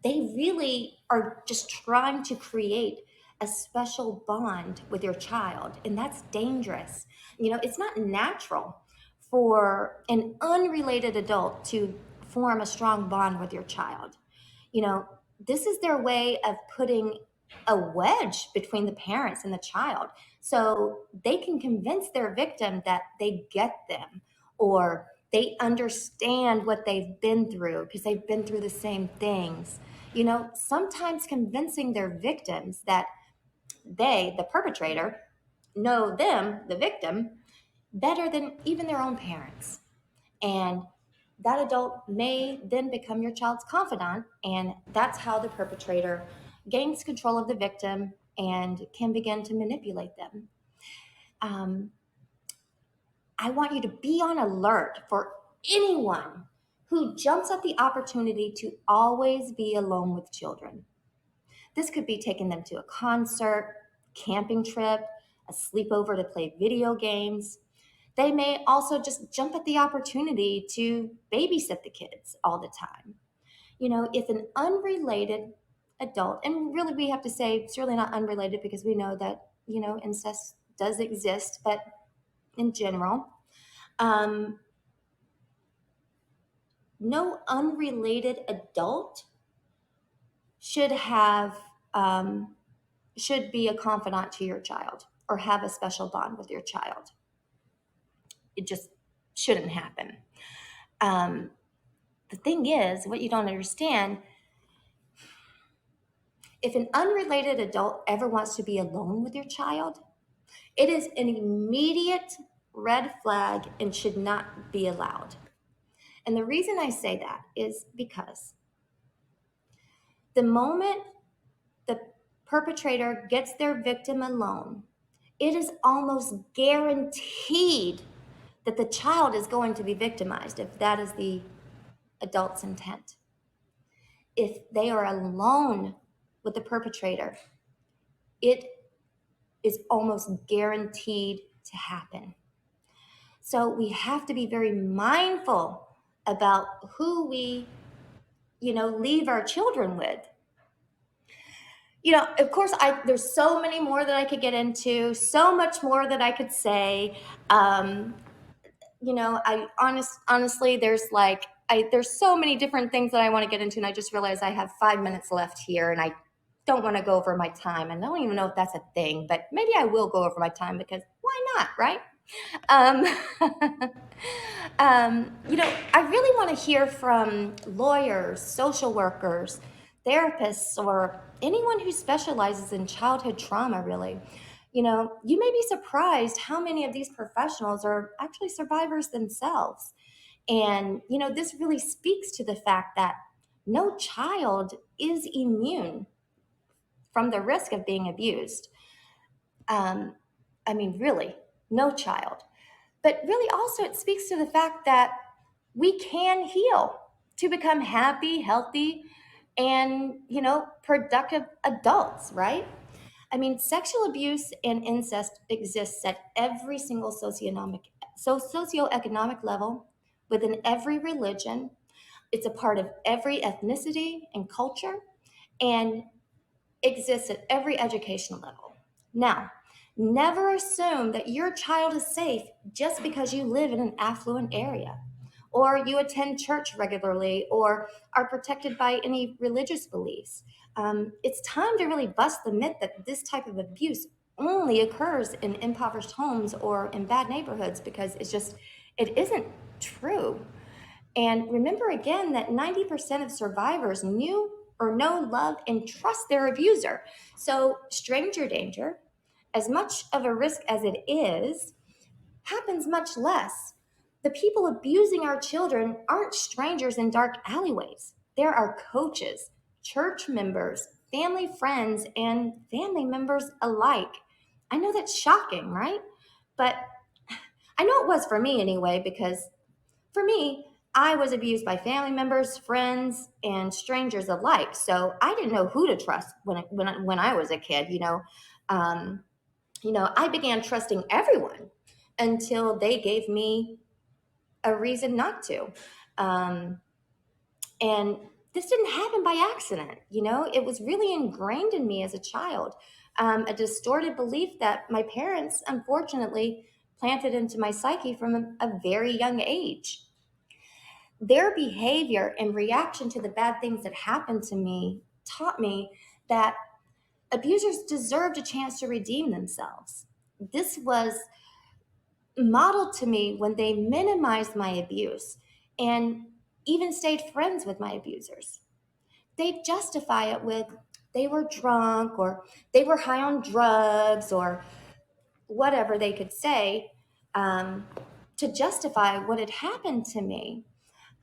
they really are just trying to create a special bond with your child, and that's dangerous. It's not natural for an unrelated adult to form a strong bond with your child. you know this is their way of putting a wedge between the parents and the child, so they can convince their victim that they get them, or they understand what they've been through because they've been through the same things. Sometimes convincing their victims that they, the perpetrator, know them, the victim, better than even their own parents. And that adult may then become your child's confidant, and that's how the perpetrator gains control of the victim and can begin to manipulate them. Um, I want you to be on alert for anyone who jumps at the opportunity to always be alone with children. This could be taking them to a concert, camping trip, a sleepover to play video games. They may also just jump at the opportunity to babysit the kids all the time. If an unrelated adult, and really we have to say it's really not unrelated because we know that, incest does exist, but in general, um, no unrelated adult should have, should be a confidant to your child or have a special bond with your child. It just shouldn't happen. The thing is, what you don't understand, if an unrelated adult ever wants to be alone with your child, it is an immediate red flag and should not be allowed. And the reason I say that is because the moment the perpetrator gets their victim alone, it is almost guaranteed that the child is going to be victimized if that is the adult's intent. If they are alone with the perpetrator, it is almost guaranteed to happen. So we have to be very mindful about who we, leave our children with. Of course, there's so many more that I could get into, so much more that I could say. Honestly, there's so many different things that I want to get into, and I just realized I have 5 minutes left here, and I don't want to go over my time. And I don't even know if that's a thing, but maybe I will go over my time because why not, right? Um, I really want to hear from lawyers, social workers, therapists, or anyone who specializes in childhood trauma, really. You may be surprised how many of these professionals are actually survivors themselves. And, this really speaks to the fact that no child is immune from the risk of being abused. Really, no child. But really also it speaks to the fact that we can heal. to become happy, healthy, and, productive adults, right? I mean, sexual abuse and incest exists at every single socioeconomic level within every religion. It's a part of every ethnicity and culture, and exists at every educational level. Now, never assume that your child is safe just because you live in an affluent area, or you attend church regularly, or are protected by any religious beliefs. It's time to really bust the myth that this type of abuse only occurs in impoverished homes or in bad neighborhoods, because it isn't true. And remember again that 90% of survivors knew or know, love, and trust their abuser. So, stranger danger, as much of a risk as it is, happens much less. The people abusing our children aren't strangers in dark alleyways. They're our coaches, church members, family friends, and family members alike. I know that's shocking, right? But I know it was for me anyway, because for me, I was abused by family members, friends, and strangers alike. So I didn't know who to trust when I was a kid. Um, I began trusting everyone until they gave me a reason not to. Um, and this didn't happen by accident. It was really ingrained in me as a child. A distorted belief that my parents, unfortunately, planted into my psyche from a very young age. Their behavior in reaction to the bad things that happened to me taught me that abusers deserved a chance to redeem themselves. This was modeled to me when they minimized my abuse and even stayed friends with my abusers. They justify it with they were drunk, or they were high on drugs, or whatever they could say, um, to justify what had happened to me.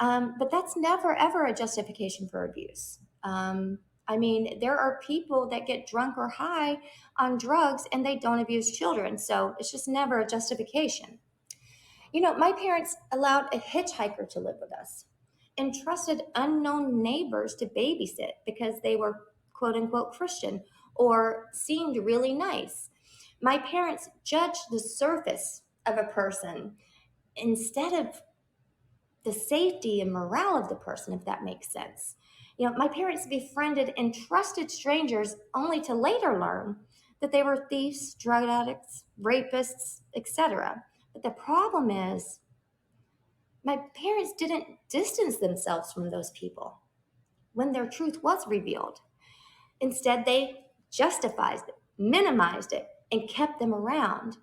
But that's never, ever a justification for abuse. I mean, there are people that get drunk or high on drugs and they don't abuse children. So it's just never a justification. My parents allowed a hitchhiker to live with us and trusted unknown neighbors to babysit because they were quote unquote Christian or seemed really nice. My parents judged the surface of a person instead of the safety and morale of the person, if that makes sense. My parents befriended and trusted strangers only to later learn that they were thieves, drug addicts, rapists, etc. But the problem is, my parents didn't distance themselves from those people when their truth was revealed. Instead, they justified it, minimized it, and kept them around.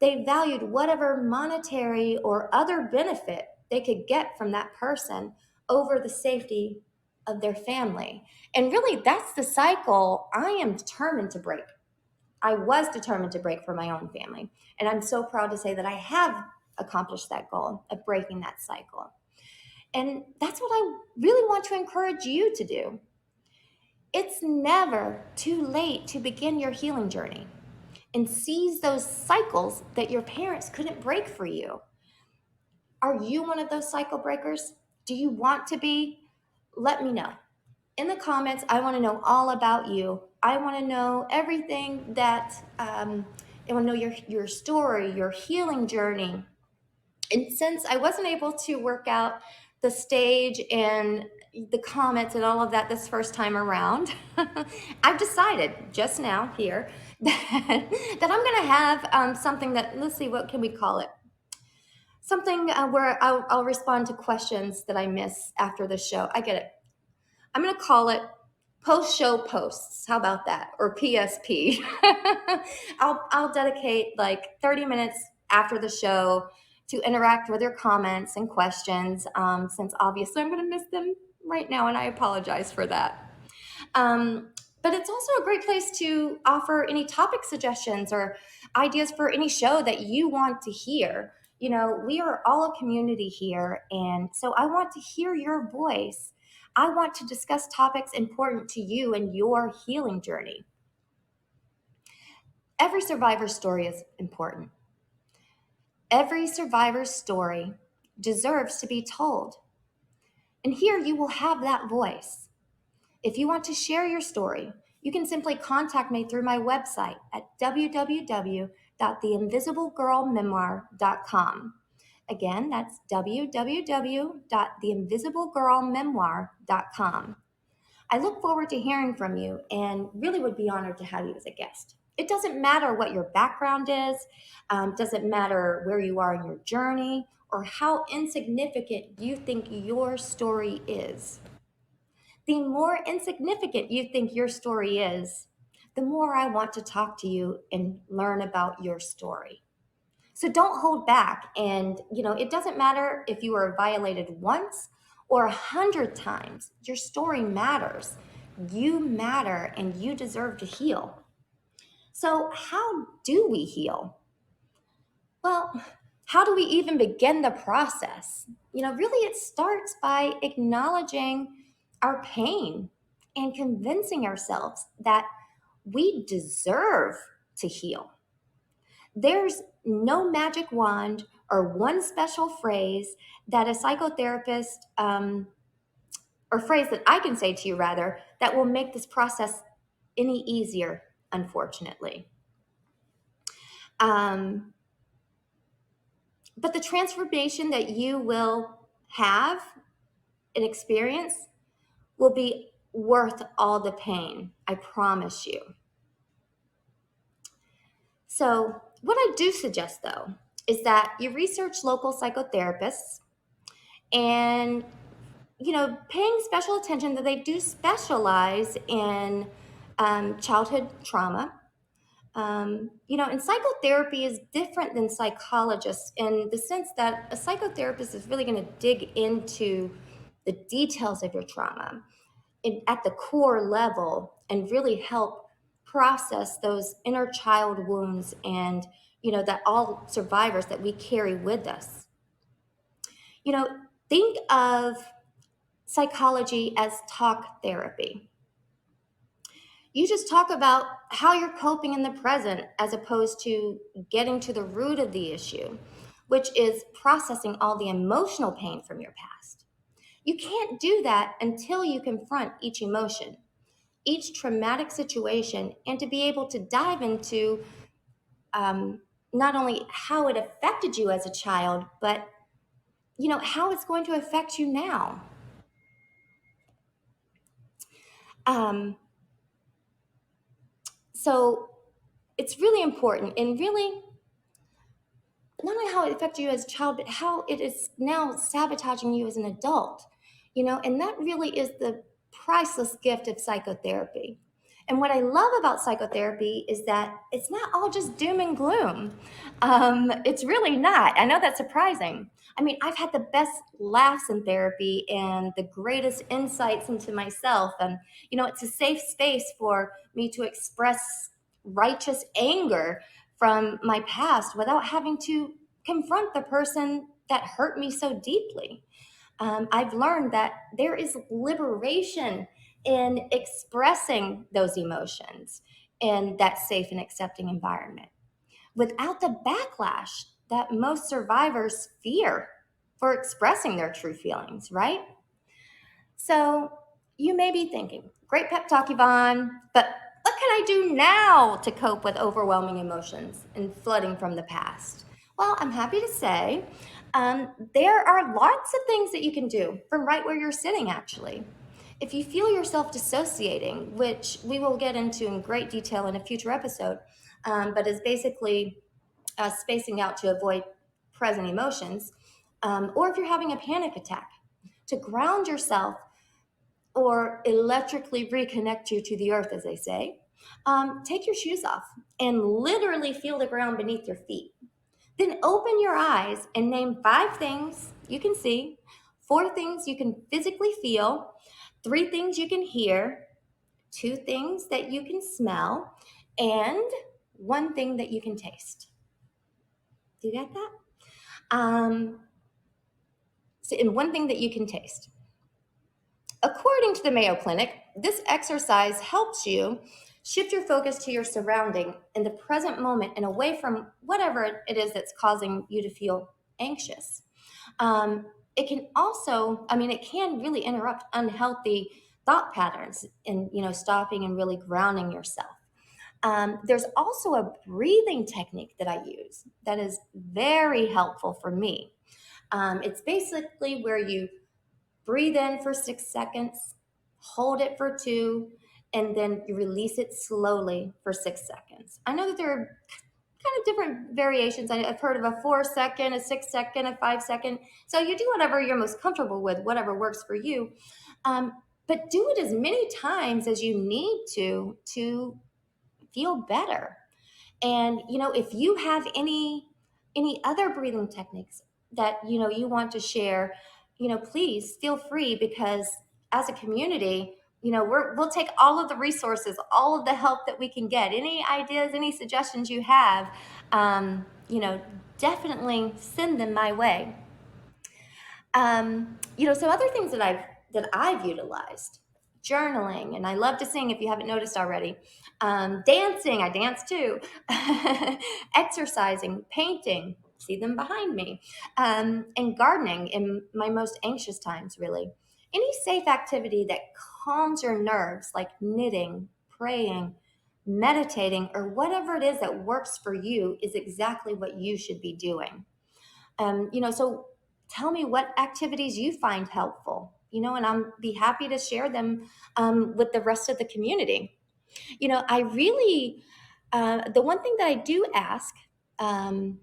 They valued whatever monetary or other benefit they could get from that person over the safety of their family. And really, that's the cycle I am determined to break. I was determined to break for my own family. And I'm so proud to say that I have accomplished that goal of breaking that cycle. And that's what I really want to encourage you to do. It's never too late to begin your healing journey and seize those cycles that your parents couldn't break for you. Are you one of those cycle breakers? Do you want to be? Let me know. In the comments, I want to know all about you. I want to know everything I want to know your story, your healing journey. And since I wasn't able to work out the stage and the comments and all of that this first time around, I've decided just now here that I'm going to have something that, let's see, what can we call it? Something where I'll respond to questions that I miss after the show. I get it. I'm going to call it post show posts. How about that? Or PSP. I'll dedicate like 30 minutes after the show to interact with your comments and questions, since obviously I'm going to miss them right now, and I apologize for that. Um, but it's also a great place to offer any topic suggestions or ideas for any show that you want to hear. We are all a community here, and so I want to hear your voice. I want to discuss topics important to you and your healing journey. Every survivor's story is important. Every survivor's story deserves to be told. And here you will have that voice. If you want to share your story, you can simply contact me through my website at www.theinvisiblegirlmemoir.com. Again, that's www.theinvisiblegirlmemoir.com. I look forward to hearing from you and really would be honored to have you as a guest. It doesn't matter what your background is, doesn't matter where you are in your journey or how insignificant you think your story is. The more insignificant you think your story is, the more I want to talk to you and learn about your story. So don't hold back. And, it doesn't matter if you were violated once or 100 times, your story matters. You matter and you deserve to heal. So, how do we heal? Well, how do we even begin the process? Really, it starts by acknowledging our pain and convincing ourselves that we deserve to heal. There's no magic wand or one special phrase that a psychotherapist, or phrase that I can say to you rather, that will make this process any easier, unfortunately. But the transformation that you will have and experience will be worth all the pain. I promise you. So, what I do suggest though is that you research local psychotherapists and paying special attention that they do specialize in childhood trauma. And psychotherapy is different than psychologists in the sense that a psychotherapist is really going to dig into the details of your trauma at the core level and really help process those inner child wounds and, that all survivors that we carry with us. Think of psychology as talk therapy. You just talk about how you're coping in the present as opposed to getting to the root of the issue, which is processing all the emotional pain from your past. You can't do that until you confront each emotion, each traumatic situation, and to be able to dive into not only how it affected you as a child, but how it's going to affect you now. So it's really important, and really not only how it affected you as a child, but how it is now sabotaging you as an adult. And that really is the priceless gift of psychotherapy. And what I love about psychotherapy is that it's not all just doom and gloom. It's really not. I know that's surprising. I mean, I've had the best laughs in therapy and the greatest insights into myself. And, it's a safe space for me to express righteous anger from my past without having to confront the person that hurt me so deeply. I've learned that there is liberation in expressing those emotions in that safe and accepting environment without the backlash that most survivors fear for expressing their true feelings, right? So you may be thinking, great pep talk, Yvonne, but what can I do now to cope with overwhelming emotions and flooding from the past? Well, I'm happy to say there are lots of things that you can do from right where you're sitting, actually. If you feel yourself dissociating, which we will get into in great detail in a future episode, but is basically spacing out to avoid present emotions, or if you're having a panic attack, to ground yourself or electrically reconnect you to the earth, as they say, take your shoes off and literally feel the ground beneath your feet. Then open your eyes and name 5 things you can see, 4 things you can physically feel, 3 things you can hear, 2 things that you can smell, and 1 thing that you can taste. Do you get that? And 1 thing that you can taste. According to the Mayo Clinic, this exercise helps you shift your focus to your surrounding in the present moment and away from whatever it is that's causing you to feel anxious. it can also, I mean, it can really interrupt unhealthy thought patterns and, stopping and really grounding yourself. There's also a breathing technique that I use that is very helpful for me. It's basically where you breathe in for 6 seconds, hold it for two, and then you release it slowly for 6 seconds. I know that there are kind of different variations. I've heard of a 4 second, a 6 second, a 5 second. So you do whatever you're most comfortable with, whatever works for you. Um, but do it as many times as you need to feel better. And if you have any other breathing techniques that you want to share, please feel free, because as a community, we'll take all of the resources, all of the help that we can get. Any ideas, any suggestions you have, definitely send them my way. So other things that I've utilized: journaling, and I love to sing if you haven't noticed already. Dancing, I dance too. Exercising, painting, see them behind me, and gardening in my most anxious times, really. Any safe activity that calms your nerves, like knitting, praying, meditating, or whatever it is that works for you, is exactly what you should be doing. So tell me what activities you find helpful, and I'll be happy to share them with the rest of the community. I really, the one thing that I do ask um,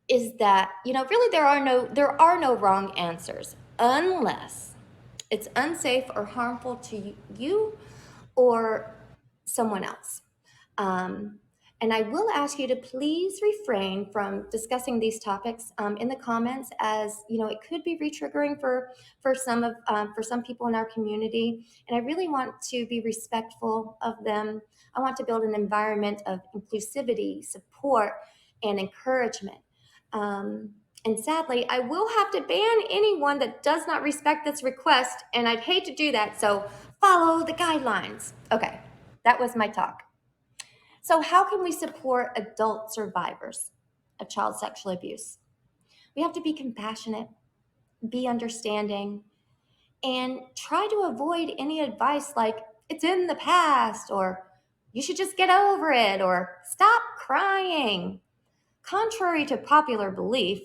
is that, really there are no wrong answers, unless it's unsafe or harmful to you or someone else. Um, and I will ask you to please refrain from discussing these topics in the comments, as it could be retriggering for some people in our community. And I really want to be respectful of them. I want to build an environment of inclusivity, support, and encouragement. Um, and sadly, I will have to ban anyone that does not respect this request, and I'd hate to do that. So follow the guidelines. Okay, that was my talk. So, how can we support adult survivors of child sexual abuse? We have to be compassionate, be understanding, and try to avoid any advice like, it's in the past, or you should just get over it, or stop crying. Contrary to popular belief,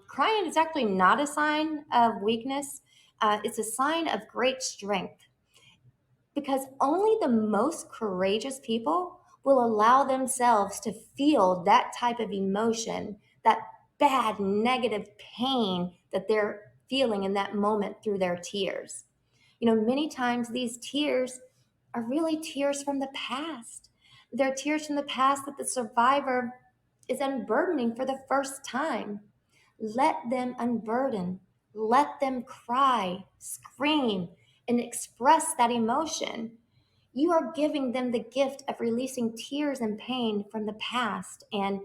crying is actually not a sign of weakness, it's a sign of great strength, because only the most courageous people will allow themselves to feel that type of emotion, that bad, negative pain that they're feeling in that moment through their tears. Many times these tears are really tears from the past. They're tears from the past that the survivor is unburdening for the first time. Let them unburden. Let them cry, scream, and express that emotion. You are giving them the gift of releasing tears and pain from the past. And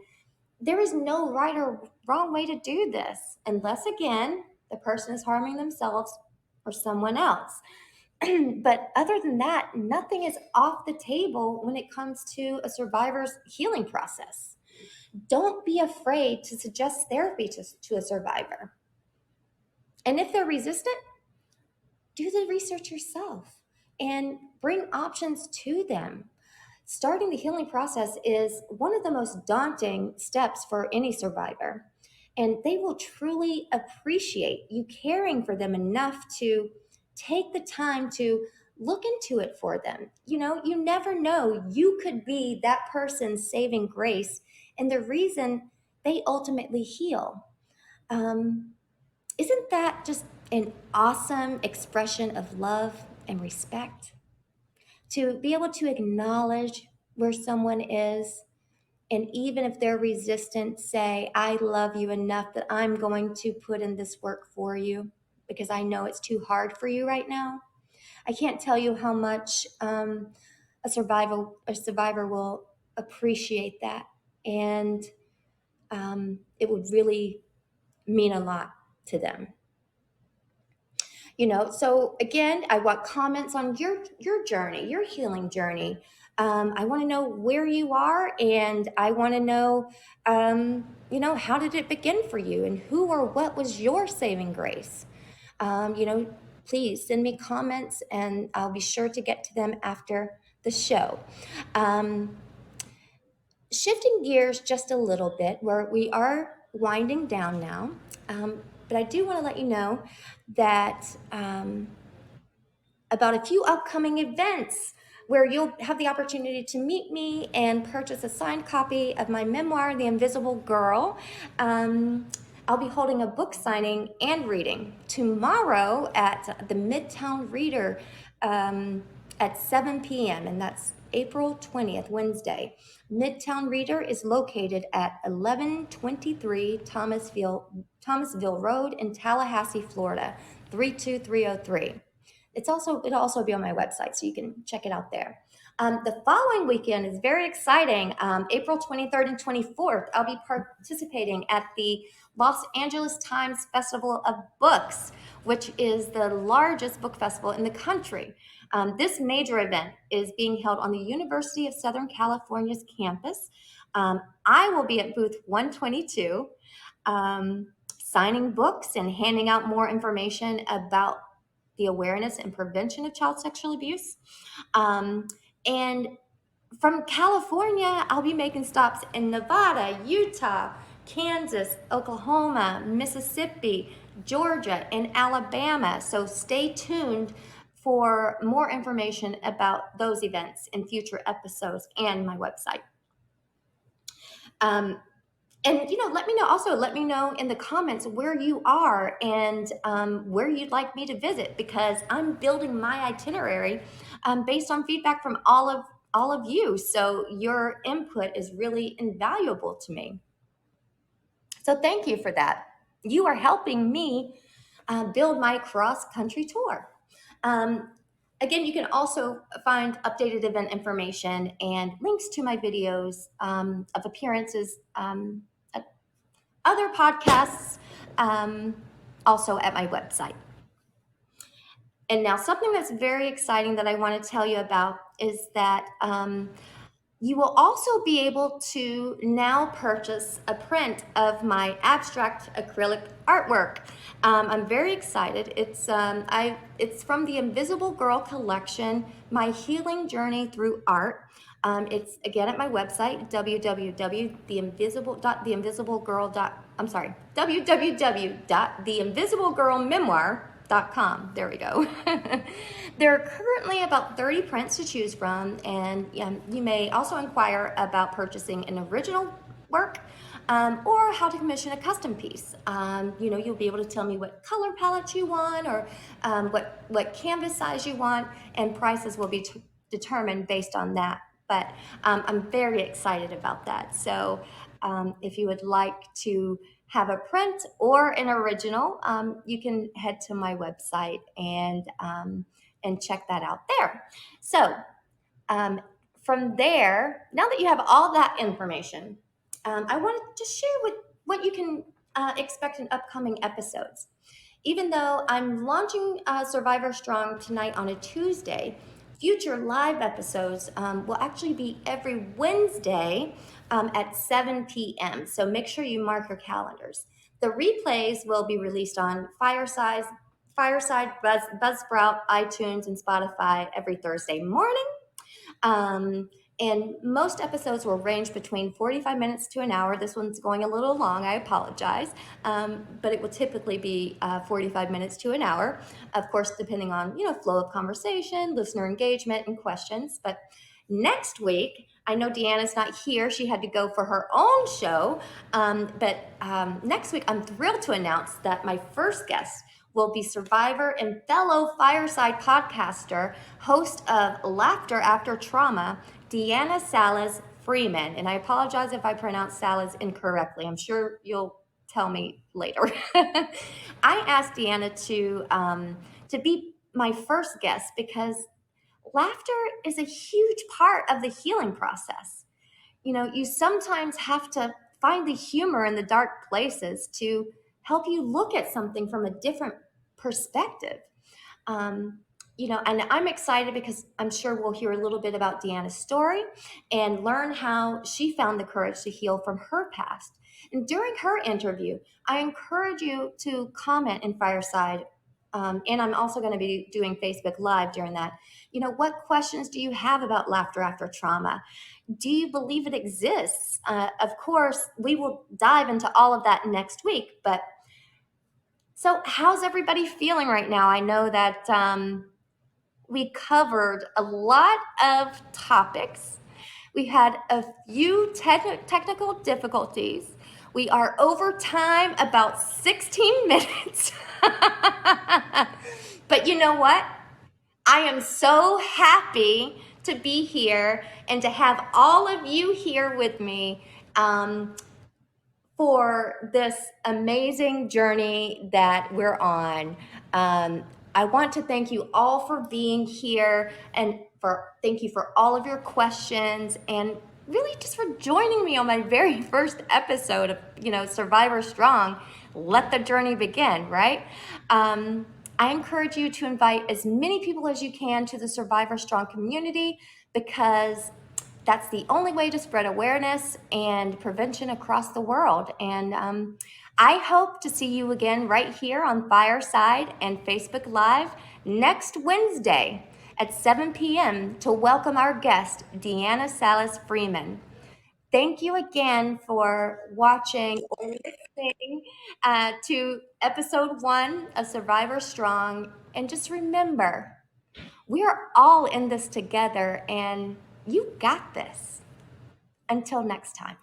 there is no right or wrong way to do this, unless, again, the person is harming themselves or someone else. But other than that, nothing is off the table when it comes to a survivor's healing process. Don't be afraid to suggest therapy to a survivor. And if they're resistant, do the research yourself and bring options to them. Starting the healing process is one of the most daunting steps for any survivor, and they will truly appreciate you caring for them enough to take the time to look into it for them. You never know. You could be that person's saving grace and the reason they ultimately heal. Um, isn't that just an awesome expression of love and respect? To be able to acknowledge where someone is, and even if they're resistant, say, I love you enough that I'm going to put in this work for you because I know it's too hard for you right now. I can't tell you how much a survivor will appreciate that, and it would really mean a lot to them. So again, I want comments on your journey, your healing journey. I want to know where you are, and I want to know, how did it begin for you, and who or what was your saving grace? Please send me comments, and I'll be sure to get to them after the show. Shifting gears just a little bit, where we are winding down now, but I do want to let you know that about a few upcoming events where you'll have the opportunity to meet me and purchase a signed copy of my memoir, The Invisible Girl. I'll be holding a book signing and reading tomorrow at the Midtown Reader at 7 p.m., and that's April 20th, Wednesday. Midtown Reader is located at 1123 Thomasville Road in Tallahassee, Florida, 32303. It'll also be on my website, so you can check it out there. The following weekend is very exciting. April 23rd and 24th, I'll be participating at the Los Angeles Times Festival of Books, which is the largest book festival in the country. This major event is being held on the University of Southern California's campus. I will be at booth 122, signing books and handing out more information about the awareness and prevention of child sexual abuse. And from California, I'll be making stops in Nevada, Utah, Kansas, Oklahoma, Mississippi, Georgia, and Alabama. So stay tuned for more information about those events in future episodes and my website. And let me know in the comments where you are and where you'd like me to visit, because I'm building my itinerary based on feedback from all of you. So your input is really invaluable to me. So thank you for that. You are helping me build my cross-country tour. Again, you can also find updated event information and links to my videos of appearances, other podcasts, also at my website. And now something that's very exciting that I want to tell you about is that you will also be able to now purchase a print of my abstract acrylic artwork. I'm very excited. It's from the Invisible Girl collection, My Healing Journey Through Art. It's again at my website, www.theinvisiblegirlmemoir.com. There we go. There are currently about 30 prints to choose from, and you may also inquire about purchasing an original work or how to commission a custom piece. You'll be able to tell me what color palette you want, or what canvas size you want, and prices will be determined based on that. But I'm very excited about that. So if you would like to have a print or an original, you can head to my website and check that out there. So from there, now that you have all that information, I wanted to share what you can expect in upcoming episodes. Even though I'm launching Survivor Strong tonight on a Tuesday, future live episodes will actually be every Wednesday at 7 p.m. So make sure you mark your calendars. The replays will be released on Fireside, Buzzsprout, iTunes, and Spotify every Thursday morning. And most episodes will range between 45 minutes to an hour. This one's going a little long, I apologize. But it will typically be 45 minutes to an hour, of course, depending on, flow of conversation, listener engagement, and questions. But next week, I know Deanna's not here. She had to go for her own show. But next week, I'm thrilled to announce that my first guest will be survivor and fellow Fireside podcaster, host of Laughter After Trauma, Deanna Salas Freeman. And I apologize if I pronounce Salas incorrectly. I'm sure you'll tell me later. I asked Deanna to be my first guest because laughter is a huge part of the healing process. You sometimes have to find the humor in the dark places to help you look at something from a different perspective. and I'm excited because I'm sure we'll hear a little bit about Deanna's story and learn how she found the courage to heal from her past. And during her interview, I encourage you to comment in Fireside. And I'm also going to be doing Facebook Live during that. What questions do you have about laughter after trauma? Do you believe it exists? Of course, we will dive into all of that next week. But so, how's everybody feeling right now? I know that we covered a lot of topics. We had a few technical difficulties. We are over time about 16 minutes. But you know what? I am so happy to be here and to have all of you here with me. For this amazing journey that we're on. I want to thank you all for being here and thank you for all of your questions and really just for joining me on my very first episode of, Survivor Strong. Let the journey begin, right? I encourage you to invite as many people as you can to the Survivor Strong community because that's the only way to spread awareness and prevention across the world. And I hope to see you again right here on Fireside and Facebook Live next Wednesday at 7 p.m. to welcome our guest, Deanna Salas Freeman. Thank you again for watching or listening to episode 1 of Survivor Strong. And just remember, we are all in this together, and you got this. Until next time.